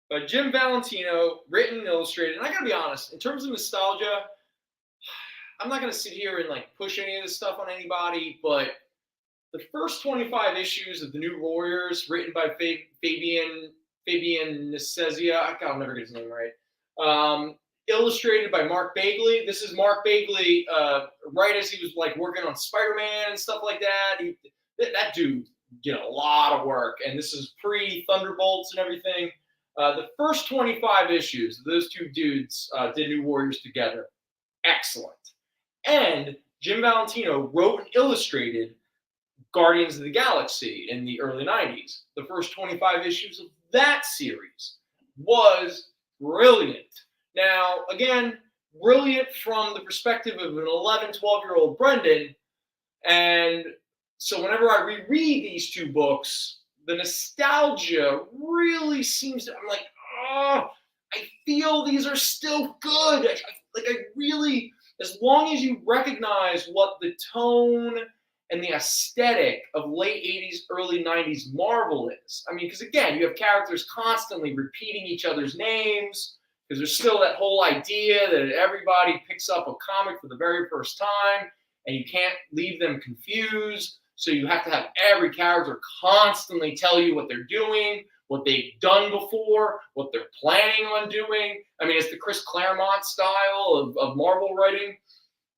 [SPEAKER 2] by Jim Valentino, written and illustrated. And I got to be honest, in terms of nostalgia, I'm not going to sit here and push any of this stuff on anybody, but the first 25 issues of the New Warriors, written by Fabian Nicieza, I'll never get his name right. Illustrated by Mark Bagley. This is Mark Bagley, right as he was working on Spider-Man and stuff like that. That dude did a lot of work, and this is pre-Thunderbolts and everything. The first 25 issues, those two dudes did New Warriors together. Excellent. And Jim Valentino wrote and illustrated Guardians of the Galaxy in the early 90s. The first 25 issues of that series was brilliant. Now, again, brilliant from the perspective of an 11, 12-year-old Brendon. And so whenever I reread these two books, the nostalgia really seems to, I'm like, oh, I feel these are still good. I really, as long as you recognize what the tone and the aesthetic of late 80s, early 90s Marvel is. I mean, because again, you have characters constantly repeating each other's names, because there's still that whole idea that everybody picks up a comic for the very first time, and you can't leave them confused. So you have to have every character constantly tell you what they're doing, what they've done before, what they're planning on doing. I mean, it's the Chris Claremont style of Marvel writing.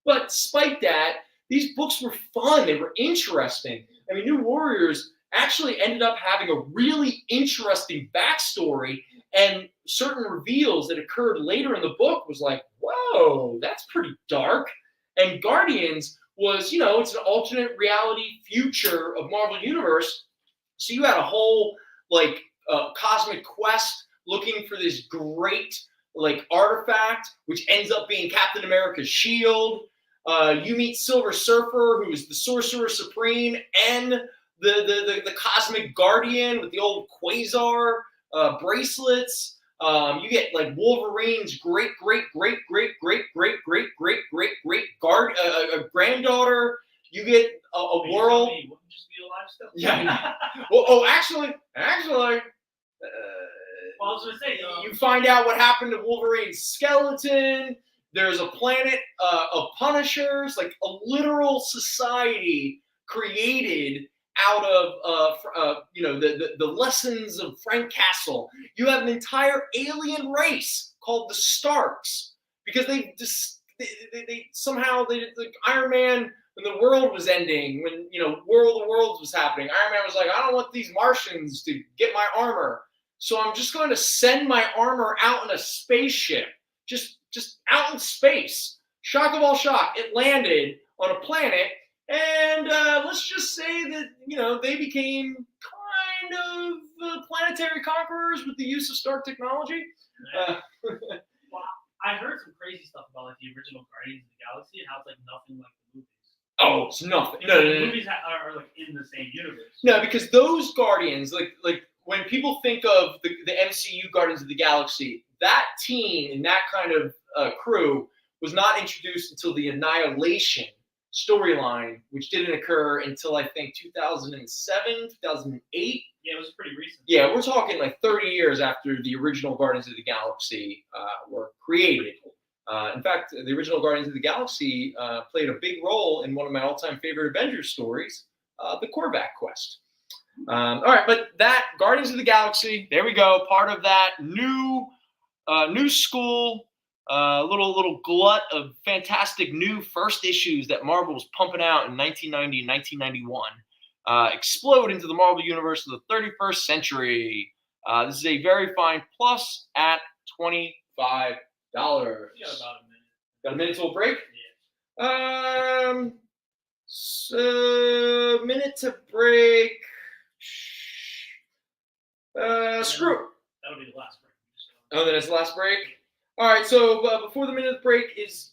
[SPEAKER 2] But despite that, these books were fun. They were interesting. I mean, New Warriors actually ended up having a really interesting backstory, and certain reveals that occurred later in the book was like, whoa, that's pretty dark. And Guardians was, you know, it's an alternate reality future of Marvel Universe. So you had a whole, like, cosmic quest looking for this great, like, artifact, which ends up being Captain America's shield. You meet Silver Surfer, who is the Sorcerer Supreme, and the Cosmic Guardian with the old Quasar bracelets. You get like Wolverine's great granddaughter. You get a world.
[SPEAKER 3] Just be alive still.
[SPEAKER 2] Yeah. Well, actually.
[SPEAKER 3] I was gonna say,
[SPEAKER 2] you find out what happened to Wolverine's skeleton. There's a planet of Punishers, like a literal society created out of the lessons of Frank Castle. You have an entire alien race called the Starks, because they somehow like Iron Man, when the world was ending, when World of Worlds was happening, Iron Man was like, I don't want these Martians to get my armor, so I'm just going to send my armor out in a spaceship, just out in space. Shock of all shock, it landed on a planet. And let's just say that, they became kind of planetary conquerors with the use of Stark technology.
[SPEAKER 3] Well, I heard some crazy stuff about like the original Guardians of the Galaxy and how it's like nothing like the movies.
[SPEAKER 2] Oh, it's nothing.
[SPEAKER 3] The movies are like in the same universe.
[SPEAKER 2] No, because those Guardians, like when people think of the MCU Guardians of the Galaxy, that team and that kind of crew was not introduced until the Annihilation storyline, which didn't occur until I think 2007, 2008.
[SPEAKER 3] Yeah, it was pretty recent.
[SPEAKER 2] Yeah, we're talking like 30 years after the original Guardians of the Galaxy were created. In fact, the original Guardians of the Galaxy played a big role in one of my all-time favorite Avengers stories, the Korvac Quest. All right, but that Guardians of the Galaxy, there we go, part of that new school. Little glut of fantastic new first issues that Marvel was pumping out in 1990 and 1991 explode into the Marvel Universe of the 31st century. This is a very fine plus at $25.
[SPEAKER 3] You got about a minute.
[SPEAKER 2] Got a minute till a break?
[SPEAKER 3] Yeah.
[SPEAKER 2] So minute to break. Screw it.
[SPEAKER 3] That'll be the last break.
[SPEAKER 2] Oh, then it's the last break? All right, so before the minute break is,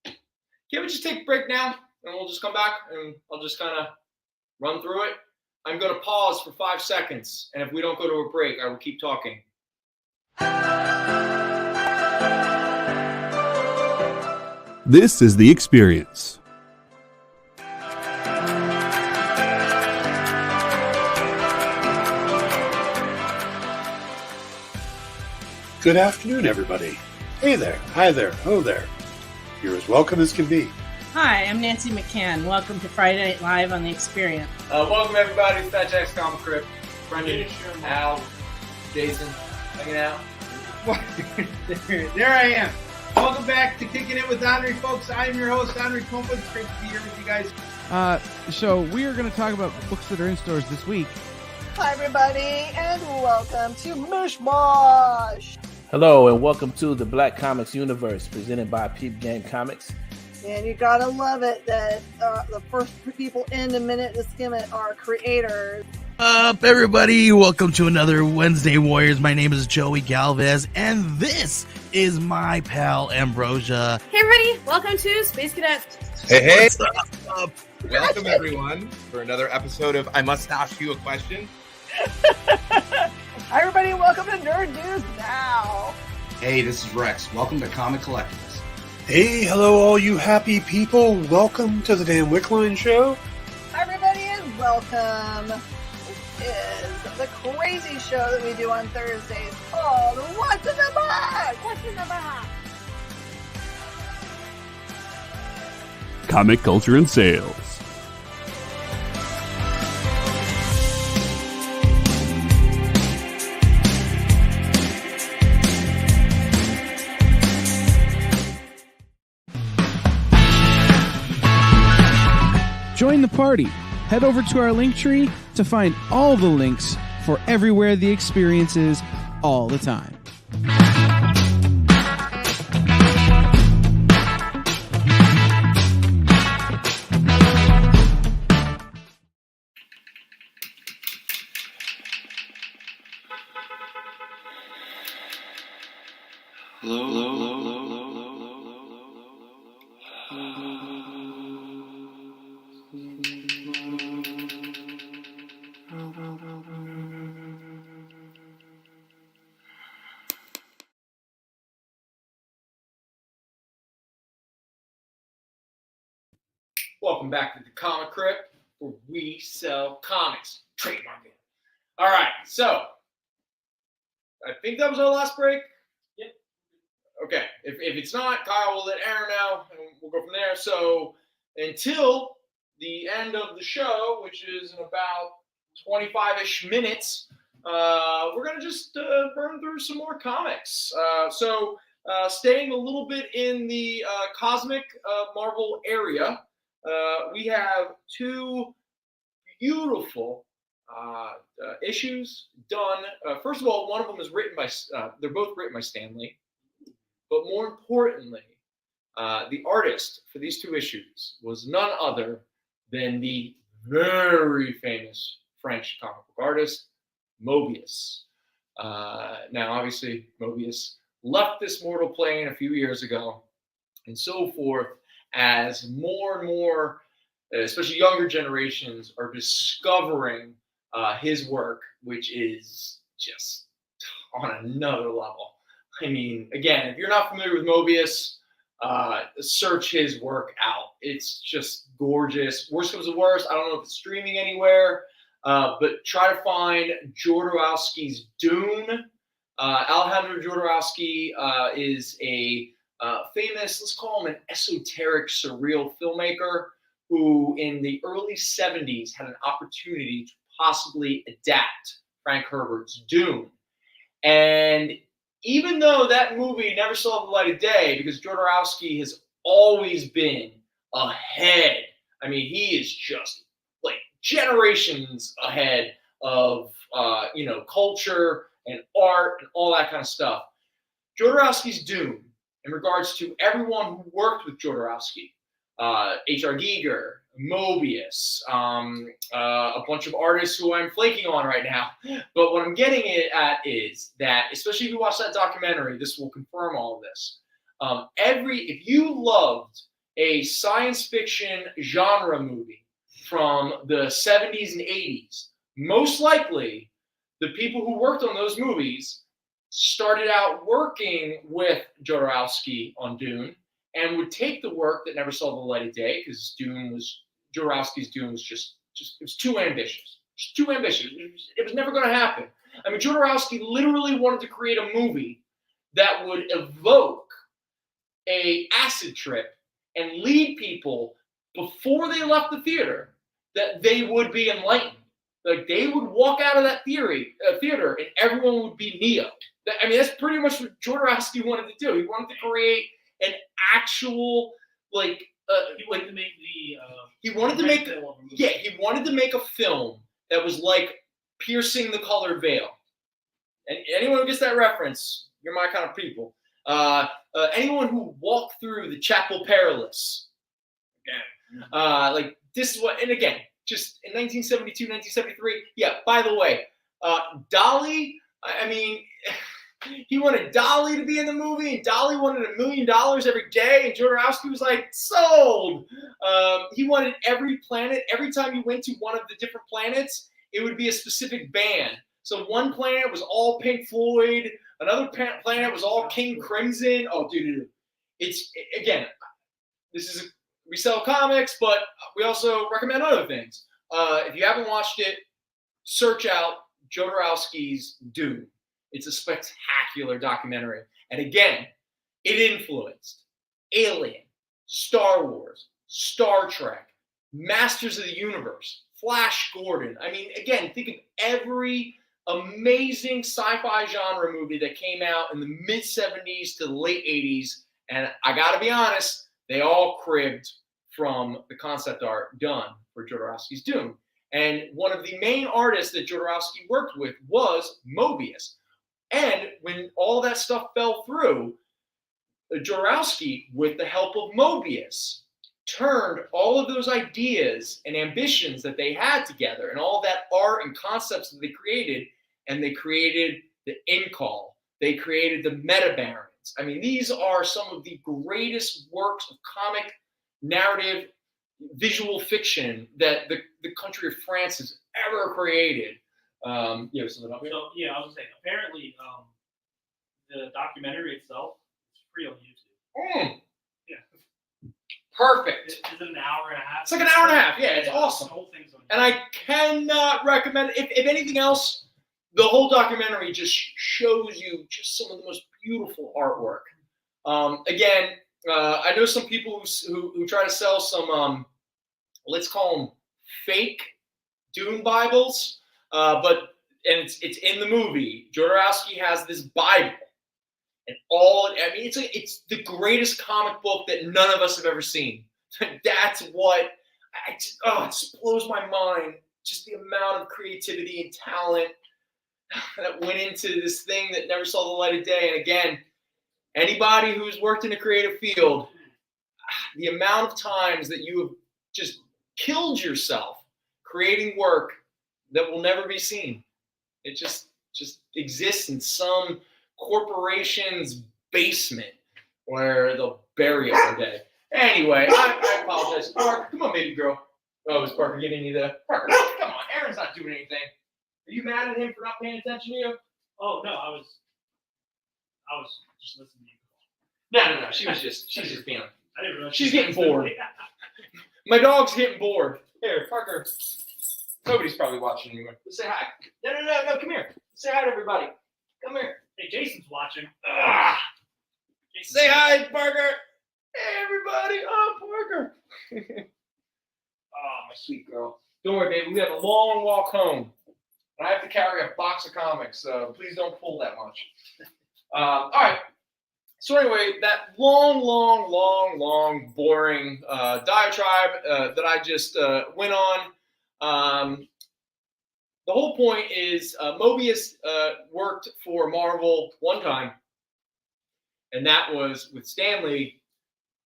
[SPEAKER 2] can't we just take a break now, and we'll just come back, and I'll just kind of run through it? I'm going to pause for 5 seconds, and if we don't go to a break, I will keep talking.
[SPEAKER 1] This is The Experience.
[SPEAKER 7] Good afternoon, everybody. Hey there, hi there, hello there. You're as welcome as can be.
[SPEAKER 8] Hi, I'm Nancy McCann. Welcome to Friday Night Live on The Experience.
[SPEAKER 2] Welcome, everybody, to Fat Jack's Comicrypt. Brendon, Al, Jason, hanging out.
[SPEAKER 9] There I am. Welcome back to Kicking It with Andre, folks. I am your host, Andre Kumpa. It's great to be here with you guys.
[SPEAKER 5] So we are going to talk about books that are in stores this week.
[SPEAKER 10] Hi, everybody, and welcome to Mishmash.
[SPEAKER 11] Hello, and welcome to the Black Comics Universe, presented by Peep Game Comics.
[SPEAKER 10] And you gotta love it that the first people in the minute to skim it are creators.
[SPEAKER 5] Up, everybody! Welcome to another Wednesday Warriors. My name is Joey Galvez, and this is my pal Ambrosia.
[SPEAKER 12] Hey, everybody! Welcome to Space Cadet.
[SPEAKER 13] Hey!
[SPEAKER 5] What's up?
[SPEAKER 13] Welcome, everyone, for another episode of I Must Ask You a Question.
[SPEAKER 10] Hi, everybody! Welcome to Nerd News Now.
[SPEAKER 14] Hey, this is Rex. Welcome to Comic Collectibles.
[SPEAKER 7] Hey, hello, all you happy people. Welcome to the Dan Wickline Show.
[SPEAKER 10] Hi, everybody, and welcome. This is the crazy show that we do on Thursdays called What's in the Box? What's in the Box?
[SPEAKER 1] Comic culture and sales.
[SPEAKER 5] Join the party. Head over to our link tree to find all the links for everywhere the experience is all the time.
[SPEAKER 2] Welcome back to the Comicrypt, where we sell comics. Trademark it. All right, so I think that was our last break.
[SPEAKER 3] Yep.
[SPEAKER 2] Okay, if it's not, Kyle will let Aaron know, and we'll go from there. So until the end of the show, which is in about 25-ish minutes, we're going to just burn through some more comics. So staying a little bit in the cosmic Marvel area, we have two beautiful issues done. First of all, one of them is written by, they're both written by Stan Lee. But more importantly, the artist for these two issues was none other than the very famous French comic book artist, Moebius. Now, obviously, Moebius left this mortal plane a few years ago, and so forth, as more and more, especially younger generations, are discovering his work, which is just on another level. I mean, again, if you're not familiar with Moebius, search his work out. It's just gorgeous. Worst comes to worst, I don't know if it's streaming anywhere, but try to find Jodorowsky's Dune. Alejandro Jodorowsky is a famous, let's call him an esoteric, surreal filmmaker who in the early 70s had an opportunity to possibly adapt Frank Herbert's Dune. And even though that movie never saw the light of day, because Jodorowsky has always been ahead. I mean, he is just like generations ahead of, culture and art and all that kind of stuff. Jodorowsky's Dune, in regards to everyone who worked with Jodorowsky, H.R. Giger, Moebius, a bunch of artists who I'm flaking on right now. But what I'm getting at is that, especially if you watch that documentary, this will confirm all of this. If you loved a science fiction genre movie from the 70s and 80s, most likely the people who worked on those movies started out working with Jodorowsky on Dune and would take the work that never saw the light of day, because Jodorowsky's Dune was just it was too ambitious. Just too ambitious. It was never going to happen. I mean, Jodorowsky literally wanted to create a movie that would evoke a acid trip and lead people before they left the theater that they would be enlightened. Like, they would walk out of that theater and everyone would be Neo. I mean, that's pretty much what Jodorowsky wanted to do. He wanted to create an actual, he wanted to make a film that was like Piercing the Colored Veil. And anyone who gets that reference, you're my kind of people. Anyone who walked through the Chapel Perilous, again, this is what, and again, just in 1972, 1973. Yeah, by the way, Dolly, I mean, he wanted Dolly to be in the movie, and Dolly wanted $1 million every day, and Jodorowsky was like, sold. He wanted every planet. Every time you went to one of the different planets, it would be a specific band. So one planet was all Pink Floyd. Another planet was all King Crimson. Oh, dude. again, we sell comics, but we also recommend other things. If you haven't watched it, search out Jodorowsky's Dune. It's a spectacular documentary. And again, it influenced Alien, Star Wars, Star Trek, Masters of the Universe, Flash Gordon. I mean, again, think of every amazing sci-fi genre movie that came out in the mid-70s to the late 80s. And I got to be honest, they all cribbed from the concept art done for Jodorowsky's Dune. And one of the main artists that Jodorowsky worked with was Mobius. And when all that stuff fell through, Jodorowsky, with the help of Mobius, turned all of those ideas and ambitions that they had together and all that art and concepts that they created, and they created the Incal. They created the Metabarons. I mean, these are some of the greatest works of comic narrative visual fiction that the country of France has ever created. You have something up here?
[SPEAKER 14] So, yeah, I was saying, apparently the documentary itself is free on YouTube. Yeah.
[SPEAKER 2] Perfect.
[SPEAKER 14] Is it an hour and a half?
[SPEAKER 2] It's like an hour and a half. Yeah, it's awesome.
[SPEAKER 14] The whole thing's on YouTube.
[SPEAKER 2] And I cannot recommend it. If anything else, the whole documentary just shows you just some of the most beautiful artwork. Again, I know some people who try to sell some, let's call them fake Dune Bibles, and it's in the movie. Jodorowsky has this Bible, and it's the greatest comic book that none of us have ever seen. That's what it just blows my mind. Just the amount of creativity and talent that went into this thing that never saw the light of day. And again, anybody who's worked in a creative field, the amount of times that you have just killed yourself creating work that will never be seen. It just exists in some corporation's basement where they'll bury it one day. Anyway, I apologize. Parker, come on, baby girl. Oh, is Parker getting you the... Parker, come on. Aaron's not doing anything. Are you mad at him for not paying attention to you?
[SPEAKER 14] Oh, no, I was just listening to you.
[SPEAKER 2] No. She's just being...
[SPEAKER 14] I didn't realize
[SPEAKER 2] She's getting bored. My dog's getting bored. Here, Parker. Nobody's probably watching anyway. Let's say hi. No, come here. Say hi to everybody. Come here.
[SPEAKER 14] Hey, Jason's watching.
[SPEAKER 2] Say hi, Parker. Hey, everybody. Oh, Parker. Oh, my sweet girl. Don't worry, baby. We have a long walk home. And I have to carry a box of comics, so please don't pull that much. All right. So anyway, that long, boring diatribe that I just went on, the whole point is Mobius worked for Marvel one time, and that was with Stan Lee,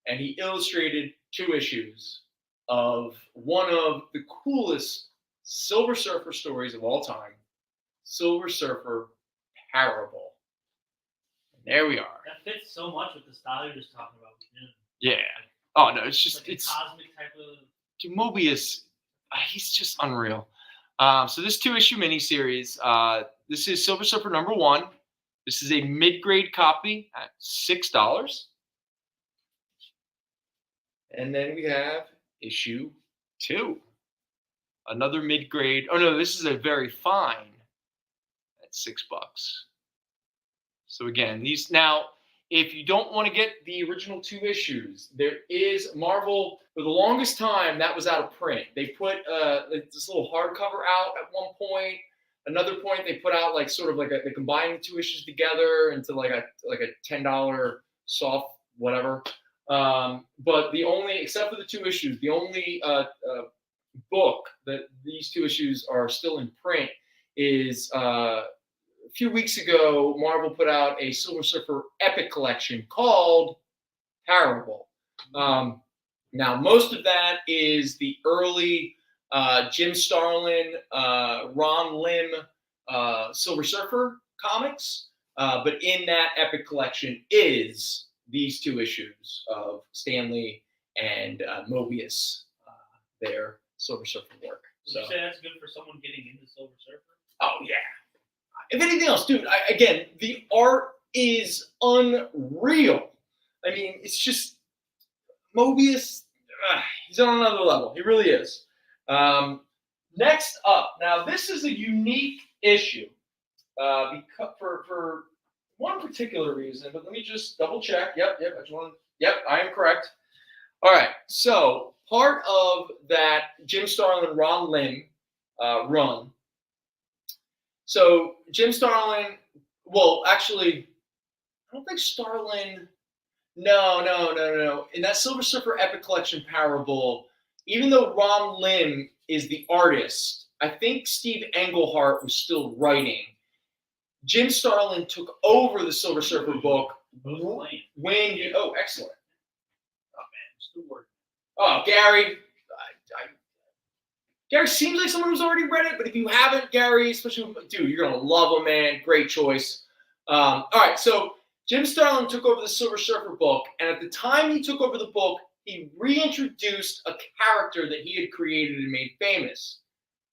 [SPEAKER 2] and he illustrated 2 issues of one of the coolest Silver Surfer stories of all time, Silver Surfer Parable. And there we are.
[SPEAKER 14] That fits so much with the style you're just talking about.
[SPEAKER 2] Yeah. Oh no, it's just
[SPEAKER 14] like it's cosmic type of.
[SPEAKER 2] Dude, Mobius, he's just unreal. So this 2-issue miniseries, this is Silver Surfer #1. This is a mid-grade copy at $6. And then we have issue 2. Another mid-grade. Oh no, this is a very fine at $6. So again, these now, if you don't want to get the original 2 issues, there is Marvel, for the longest time, that was out of print. They put this little hardcover out at one point. Another point, they put out they combined the 2 issues together into like a $10 soft whatever. But except for the 2 issues, the only book that these 2 issues are still in print is a few weeks ago, Marvel put out a Silver Surfer epic collection called Parable. Now, most of that is the early Jim Starlin, Ron Lim Silver Surfer comics. But in that epic collection is these 2 issues of Stan Lee and Mobius, their Silver Surfer work.
[SPEAKER 14] Would you say that's good for someone getting into Silver Surfer?
[SPEAKER 2] Oh, yeah. If anything else, dude, again, the art is unreal. I mean, it's just Mobius. He's on another level. He really is. Next up, now this is a unique issue because for one particular reason, but let me just double check. Yep, I am correct. All right, so part of that Jim Starlin, Ron Lim run. So Jim Starlin, well, actually, I don't think Starlin. No. In that Silver Surfer Epic Collection Parable, even though Ron Lim is the artist, I think Steve Englehart was still writing. Jim Starlin took over the Silver Surfer book when you. Oh, excellent. Oh man, still working. Oh, Gary. Gary seems like someone who's already read it, but if you haven't, Gary, especially dude, you're gonna love him, man. Great choice. All right, so Jim Starlin took over the Silver Surfer book, and at the time he took over the book, he reintroduced a character that he had created and made famous.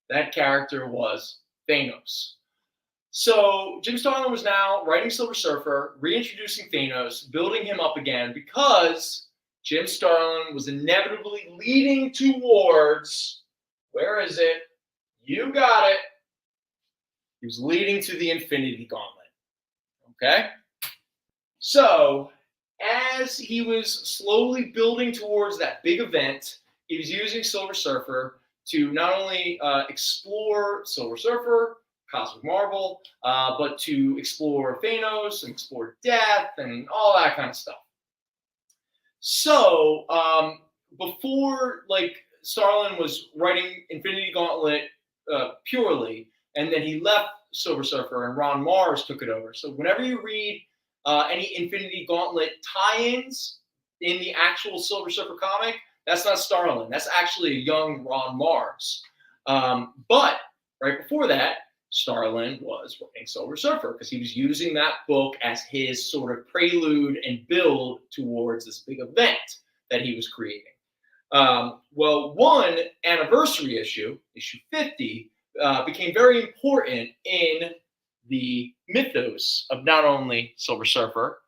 [SPEAKER 2] That character was Thanos. So Jim Starlin was now writing Silver Surfer, reintroducing Thanos, building him up again, because Jim Starlin was inevitably leading towards, where is it? You got it. He was leading to the Infinity Gauntlet. Okay? So, as he was slowly building towards that big event, he was using Silver Surfer to not only explore Silver Surfer, Cosmic Marvel, but to explore Thanos and explore death and all that kind of stuff. So, before Starlin was writing Infinity Gauntlet purely, and then he left Silver Surfer and Ron Mars took it over. So whenever you read any Infinity Gauntlet tie-ins in the actual Silver Surfer comic, that's not Starlin. That's actually a young Ron Mars. But right before that, Starlin was writing Silver Surfer because he was using that book as his sort of prelude and build towards this big event that he was creating. Well, one anniversary issue, issue 50, became very important in the mythos of not only Silver Surfer,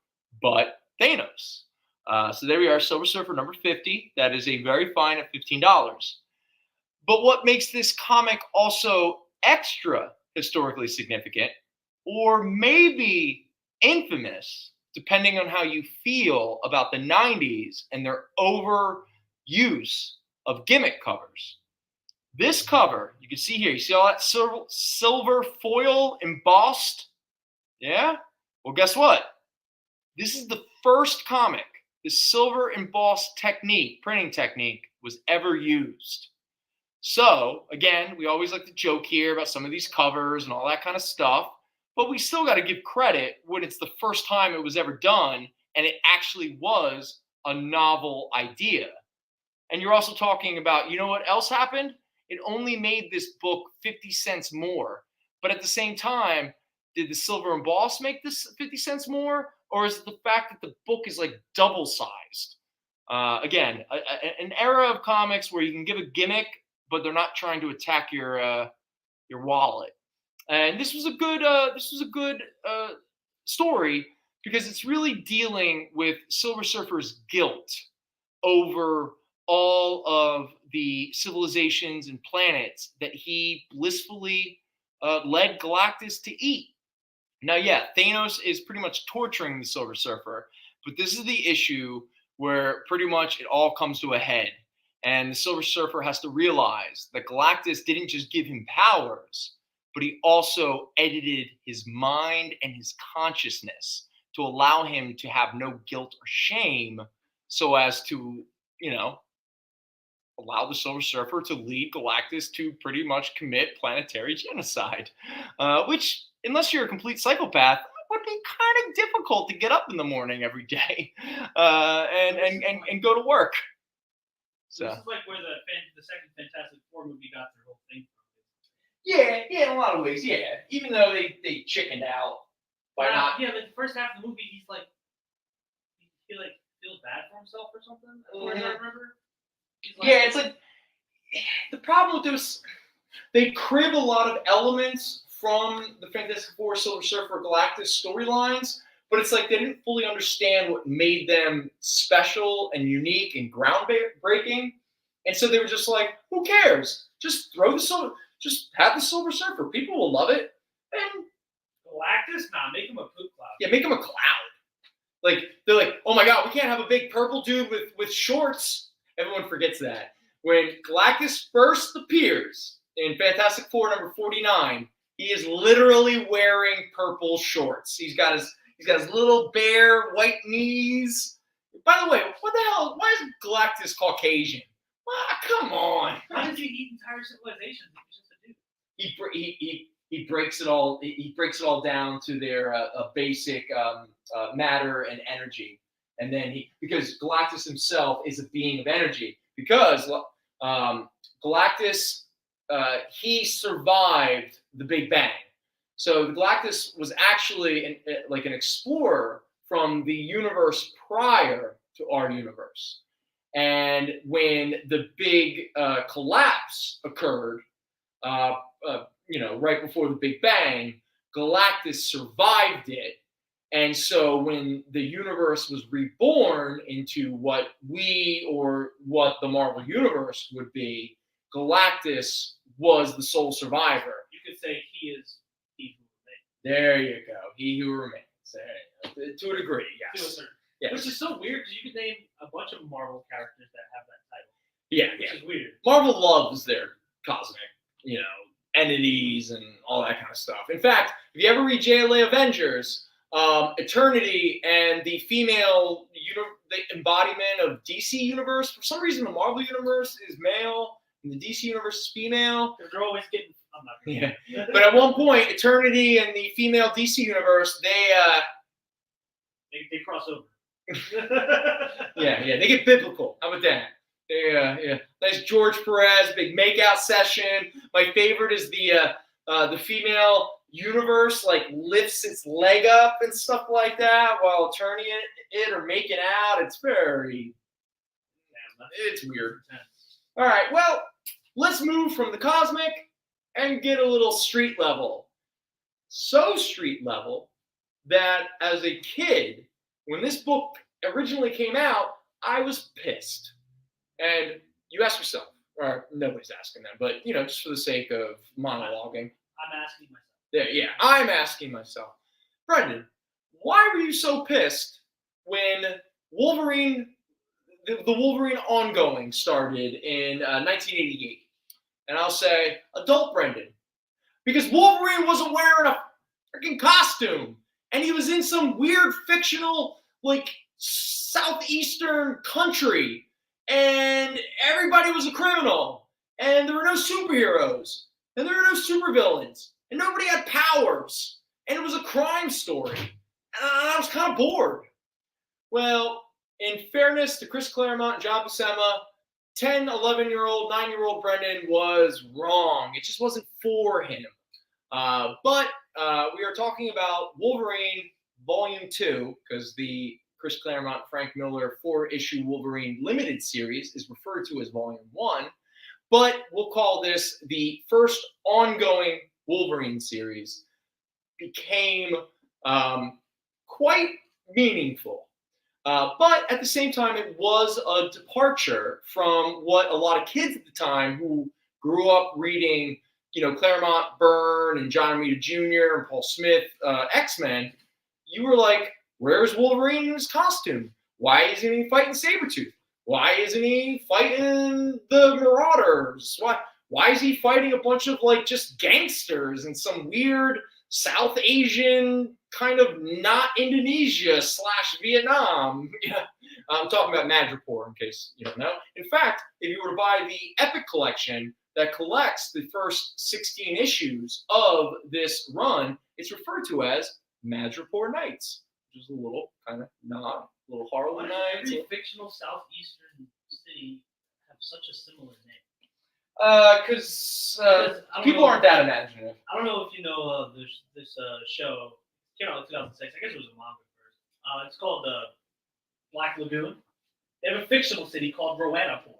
[SPEAKER 2] but Thanos. So there we are, Silver Surfer number 50. That is a very fine at $15. But what makes this comic also extra historically significant, or maybe infamous, depending on how you feel about the 90s and their overuse of gimmick covers. This cover, you can see here, you see all that silver foil embossed? Yeah? Well, guess what? This is the first comic the silver embossed technique, printing technique, was ever used. So, again, we always like to joke here about some of these covers and all that kind of stuff, but we still got to give credit when it's the first time it was ever done and it actually was a novel idea. And you're also talking about, you know what else happened? It only made this book 50 cents more. But at the same time, did the silver emboss make this 50 cents more? Or is it the fact that the book is like double sized? Again, an era of comics where you can give a gimmick, but they're not trying to attack your wallet. And this was a good story because it's really dealing with Silver Surfer's guilt over all of the civilizations and planets that he blissfully led Galactus to eat. Now, yeah, Thanos is pretty much torturing the Silver Surfer, but this is the issue where pretty much it all comes to a head. And the Silver Surfer has to realize that Galactus didn't just give him powers, but he also edited his mind and his consciousness to allow him to have no guilt or shame so as to, allow the Silver Surfer to lead Galactus to pretty much commit planetary genocide, which, unless you're a complete psychopath, would be kind of difficult to get up in the morning every day and go to work. So
[SPEAKER 14] this is like where the second Fantastic Four movie got their whole thing from.
[SPEAKER 2] Yeah, in a lot of ways, yeah. Even though they chickened out by not.
[SPEAKER 14] Yeah, the first half of the movie, he feels bad for himself or something. As far as I remember.
[SPEAKER 2] It's like the problem with this, they crib a lot of elements from the Fantastic Four, Silver Surfer, Galactus storylines, but it's like they didn't fully understand what made them special and unique and groundbreaking. And so they were just like, who cares? Just just have the Silver Surfer. People will love it. And
[SPEAKER 14] Galactus? Nah, make him a poop cloud.
[SPEAKER 2] yeah, make him a cloud. Like, they're like, oh my God, we can't have a big purple dude with shorts. Everyone forgets that. When Galactus first appears in Fantastic Four number 49, he is literally wearing purple shorts. He's got his little bare white knees. By the way, what the hell? Why is Galactus Caucasian? Come on.
[SPEAKER 14] How does he eat entire civilizations?
[SPEAKER 2] He breaks it all. He breaks it all down to their basic matter and energy, and then because Galactus himself is a being of energy. Because Galactus, he survived the Big Bang. So the Galactus was actually like an explorer from the universe prior to our universe. And when the big collapse occurred, right before the Big Bang, Galactus survived it. And so when the universe was reborn into what what the Marvel Universe would be, Galactus was the sole survivor.
[SPEAKER 14] You could say he is he who remains.
[SPEAKER 2] There you go. He who remains. To a degree, yes.
[SPEAKER 14] To a certain.
[SPEAKER 2] Yes.
[SPEAKER 14] Which is so weird because you could name a bunch of Marvel characters that have that title.
[SPEAKER 2] Yeah,
[SPEAKER 14] Which is weird.
[SPEAKER 2] Marvel loves their cosmic, entities and all that kind of stuff. In fact, if you ever read JLA Avengers, Eternity and the female the embodiment of DC Universe, for some reason the Marvel Universe is male and the DC Universe is female.
[SPEAKER 14] They're always getting... I'm not kidding.
[SPEAKER 2] Yeah. But at one point, Eternity and the female DC Universe, they
[SPEAKER 14] cross over.
[SPEAKER 2] yeah, they get biblical. How about that? Yeah. Nice George Perez, big makeout session. My favorite is the female universe like lifts its leg up and stuff like that while turning it or making out. It's weird. All right, well, let's move from the cosmic and get a little street level. So street level that as a kid, when this book originally came out, I was pissed. And you ask yourself, or nobody's asking them, but just for the sake of monologuing.
[SPEAKER 14] I'm asking myself.
[SPEAKER 2] Yeah, I'm asking myself. Brendon, why were you so pissed when the Wolverine ongoing started in 1988? And I'll say, adult Brendon. Because Wolverine wasn't wearing a freaking costume. And he was in some weird fictional, southeastern country. And everybody was a criminal. And there were no superheroes. And there were no supervillains. And nobody had powers. And it was a crime story. And I was kind of bored. Well, in fairness to Chris Claremont and John Buscema, 10, 11-year-old, 9-year-old Brendon was wrong. It just wasn't for him. But we are talking about Wolverine Volume 2, because the Chris Claremont, Frank Miller 4-issue Wolverine Limited series is referred to as Volume 1. But we'll call this the first ongoing Wolverine series. Became quite meaningful. But at the same time, it was a departure from what a lot of kids at the time who grew up reading, Claremont, Byrne, and John Romita Jr. and Paul Smith, X-Men. You were like, where's Wolverine in his costume? Why isn't he fighting Sabretooth? Why isn't he fighting the Marauders? Why is he fighting a bunch of just gangsters in some weird South Asian kind of not Indonesia / Vietnam? I'm talking about Madripoor in case you don't know. In fact, if you were to buy the Epic collection that collects the first 16 issues of this run, it's referred to as Madripoor Nights, which is a little kind of nod, a little Harlem Nights.
[SPEAKER 14] Every fictional southeastern city have such a similar name.
[SPEAKER 2] Because people aren't that imaginative.
[SPEAKER 14] I don't know if you know this show. It came out in 2006. I guess it was a manga first. It's called Black Lagoon. They have a fictional city called Rowanapur.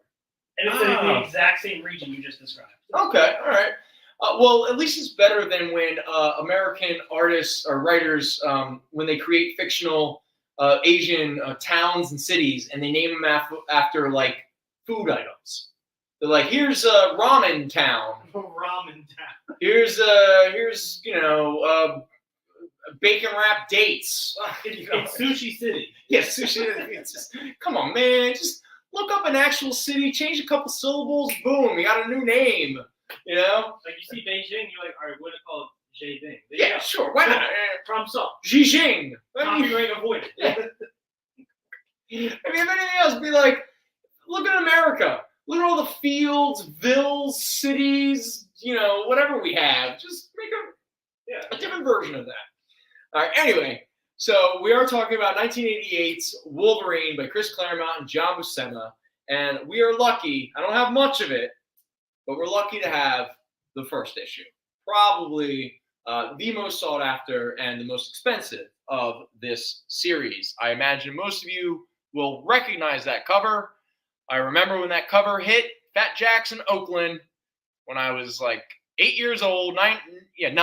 [SPEAKER 14] And it's in the exact same region you just described.
[SPEAKER 2] Okay, all right. Well, at least it's better than when American artists or writers, when they create fictional Asian towns and cities, and they name them after like food items. They're like, here's Ramen Town.
[SPEAKER 14] Ramen Town.
[SPEAKER 2] Here's bacon wrapped dates.
[SPEAKER 14] It's Sushi City.
[SPEAKER 2] Yeah, Sushi. It's just, come on, man. Just look up an actual city, change a couple syllables, boom, you got a new name. You know?
[SPEAKER 14] Like you see Beijing, you're like, all right, what do you call it? Beijing.
[SPEAKER 2] Yeah, sure. Why not?
[SPEAKER 14] Problem solved.
[SPEAKER 2] Xijing.
[SPEAKER 14] Copyright avoided.
[SPEAKER 2] Yeah. I mean, if anything else, be like, look at America. Look at all the fields, villas, cities, whatever we have. Just make a different version of that. All right, anyway, so we are talking about 1988's Wolverine by Chris Claremont and John Buscema, and we are lucky. I don't have much of it, but we're lucky to have the first issue. Probably the most sought after and the most expensive of this series. I imagine most of you will recognize that cover. I remember when that cover hit Fat Jackson, Oakland, when I was like 8 years old, 9, and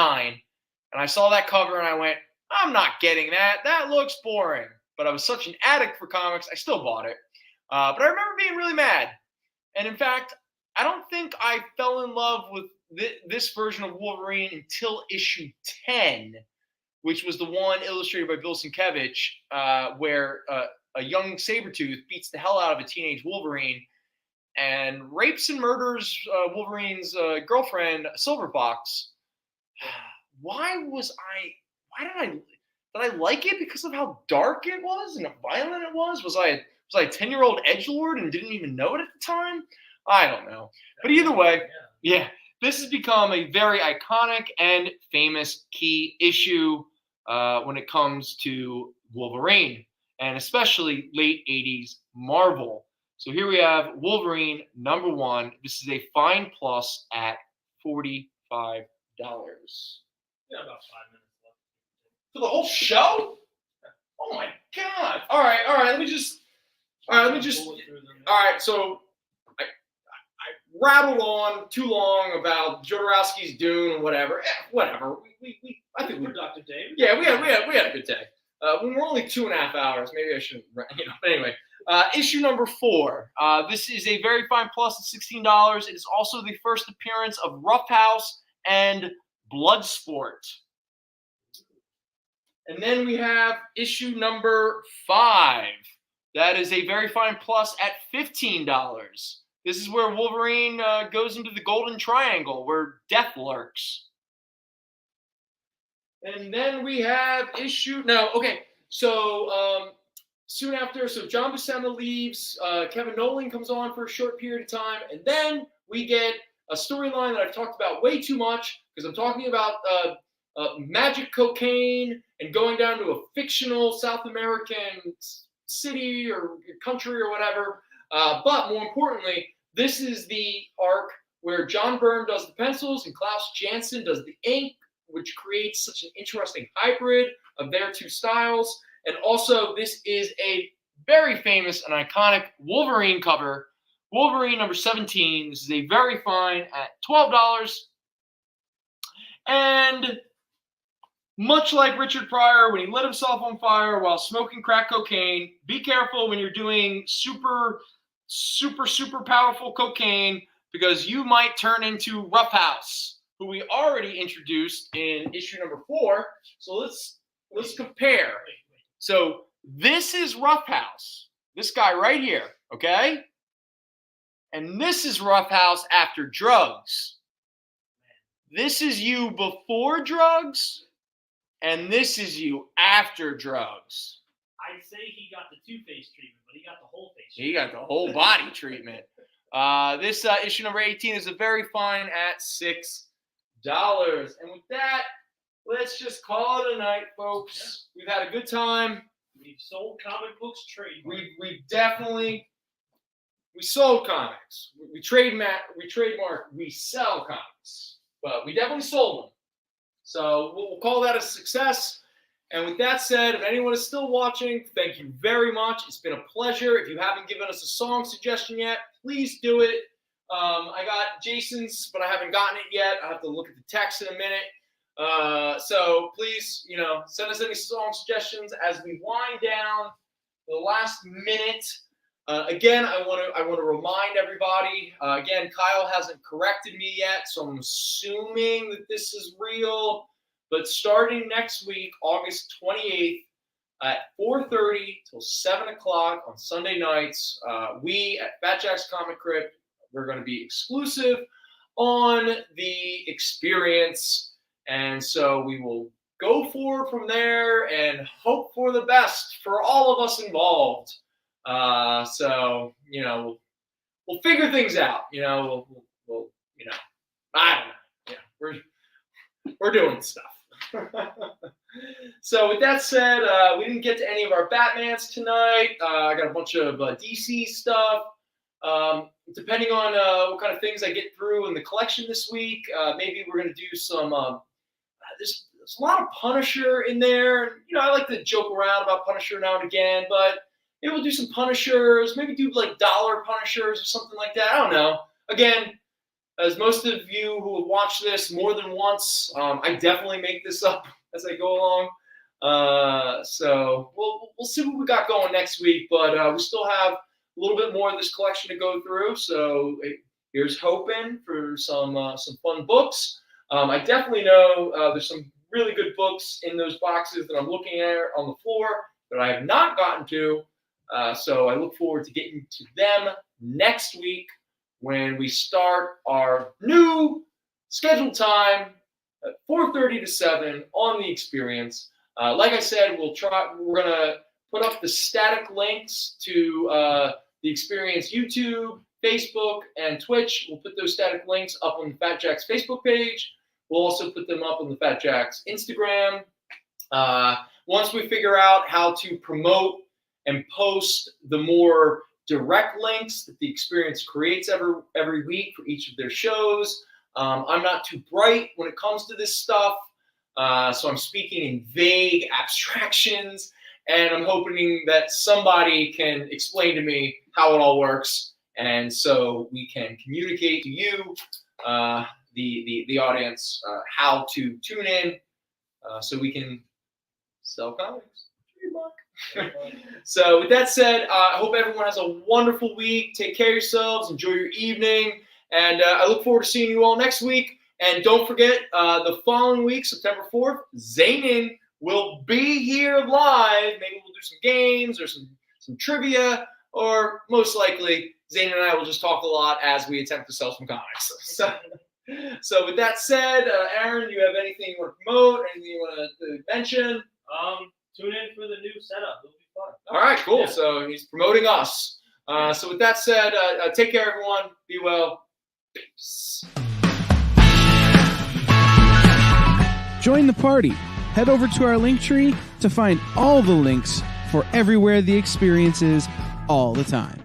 [SPEAKER 2] I saw that cover and I went, I'm not getting that. That looks boring. But I was such an addict for comics, I still bought it. But I remember being really mad. And in fact, I don't think I fell in love with this version of Wolverine until issue 10, which was the one illustrated by Bill Sienkiewicz, where a young Sabretooth beats the hell out of a teenage Wolverine and rapes and murders Wolverine's girlfriend, Silverfox. Why did I like it? Because of how dark it was and how violent it was? Was I a 10-year-old edgelord and didn't even know it at the time? I don't know. But either way, yeah, this has become a very iconic and famous key issue when it comes to Wolverine, and especially late 80s Marvel. So here we have Wolverine #1. This is a fine plus at $45.
[SPEAKER 14] Yeah, about 5 minutes left.
[SPEAKER 2] For the whole show? Oh my God. All right. Let me just. All right. So I rattled on too long about Jodorowsky's Dune and whatever. Whatever. I think
[SPEAKER 14] productive day.
[SPEAKER 2] Yeah, we had a good day. When we're only 2.5 hours, maybe I shouldn't. But anyway, issue #4. This is a very fine plus at $16. It is also the first appearance of Roughhouse and Bloodsport. And then we have issue #5. That is a very fine plus at $15. This is where Wolverine goes into the Golden Triangle, where death lurks. And then we have soon after, so John Buscema leaves, Kevin Nolan comes on for a short period of time, and then we get a storyline that I've talked about way too much, because I'm talking about magic cocaine and going down to a fictional South American city or country or whatever. But more importantly, this is the arc where John Byrne does the pencils and Klaus Janson does the ink, which creates such an interesting hybrid of their two styles. And also, this is a very famous and iconic Wolverine cover, Wolverine #17. This is a very fine at $12. And much like Richard Pryor, when he lit himself on fire while smoking crack cocaine, be careful when you're doing super, super, super powerful cocaine, because you might turn into Roughhouse, who we already introduced in issue #4. So let's compare. So this is Roughhouse, this guy right here, okay? And this is Roughhouse after drugs. This is you before drugs, and this is you after drugs.
[SPEAKER 14] I'd say he got the two-face treatment, but he got the whole face.
[SPEAKER 2] He got the whole body treatment. This issue #18 is a very fine at $6. And with that, let's just call it a night, folks. Yeah. We've had a good time.
[SPEAKER 14] We've sold comic books trademark.
[SPEAKER 2] We sold comics. We trademark. We sell comics, but we definitely sold them. So we'll call that a success. And with that said, if anyone is still watching, thank you very much. It's been a pleasure. If you haven't given us a song suggestion yet, please do it. I got Jason's, but I haven't gotten it yet. I have to look at the text in a minute. So please, send us any song suggestions as we wind down the last minute. Again, I want to remind everybody. Again, Kyle hasn't corrected me yet, so I'm assuming that this is real. But starting next week, August 28th, at 4:30 till 7 o'clock on Sunday nights, we at Fat Jack's Comicrypt, we're going to be exclusive on the experience. And so we will go forward from there and hope for the best for all of us involved. So, we'll figure things out. We'll I don't know. Yeah, we're doing stuff. So with that said, we didn't get to any of our Batmans tonight. I got a bunch of DC stuff. Depending on what kind of things I get through in the collection this week, maybe we're going to do some. There's a lot of Punisher in there. I like to joke around about Punisher now and again, but maybe we'll do some Punishers. Maybe do like dollar Punishers or something like that. I don't know. Again, as most of you who have watched this more than once, I definitely make this up as I go along. So we'll see what we got going next week, but we still have a little bit more of this collection to go through. So here's hoping for some fun books. I definitely know there's some really good books in those boxes that I'm looking at on the floor that I have not gotten to. So I look forward to getting to them next week when we start our new scheduled time at 4:30 to 7 on the experience. Like I said, we're going to put up the static links to the experience YouTube, Facebook, and Twitch. We'll put those static links up on Fat Jack's Facebook page. We'll also put them up on the Fat Jack's Instagram. Once we figure out how to promote and post the more direct links that the experience creates every week for each of their shows. I'm not too bright when it comes to this stuff, so I'm speaking in vague abstractions, and I'm hoping that somebody can explain to me how it all works, and so we can communicate to you, the audience, how to tune in, so we can sell comics. So with that said, I hope everyone has a wonderful week. Take care of yourselves. Enjoy your evening. And I look forward to seeing you all next week. And don't forget, the following week, September 4th, Zanin will be here live. Maybe we'll do some games or some trivia. Or most likely, Zanin and I will just talk a lot as we attempt to sell some comics. So with that said, Aaron, do you have anything you want to promote? Anything you want to mention?
[SPEAKER 14] Tune in for the new setup. It'll be fun.
[SPEAKER 2] All right, cool.
[SPEAKER 14] Yeah.
[SPEAKER 2] So he's promoting us. So with that said, take care, everyone. Be well. Peace.
[SPEAKER 5] Join the party. Head over to our link tree to find all the links for everywhere the experience is all the time.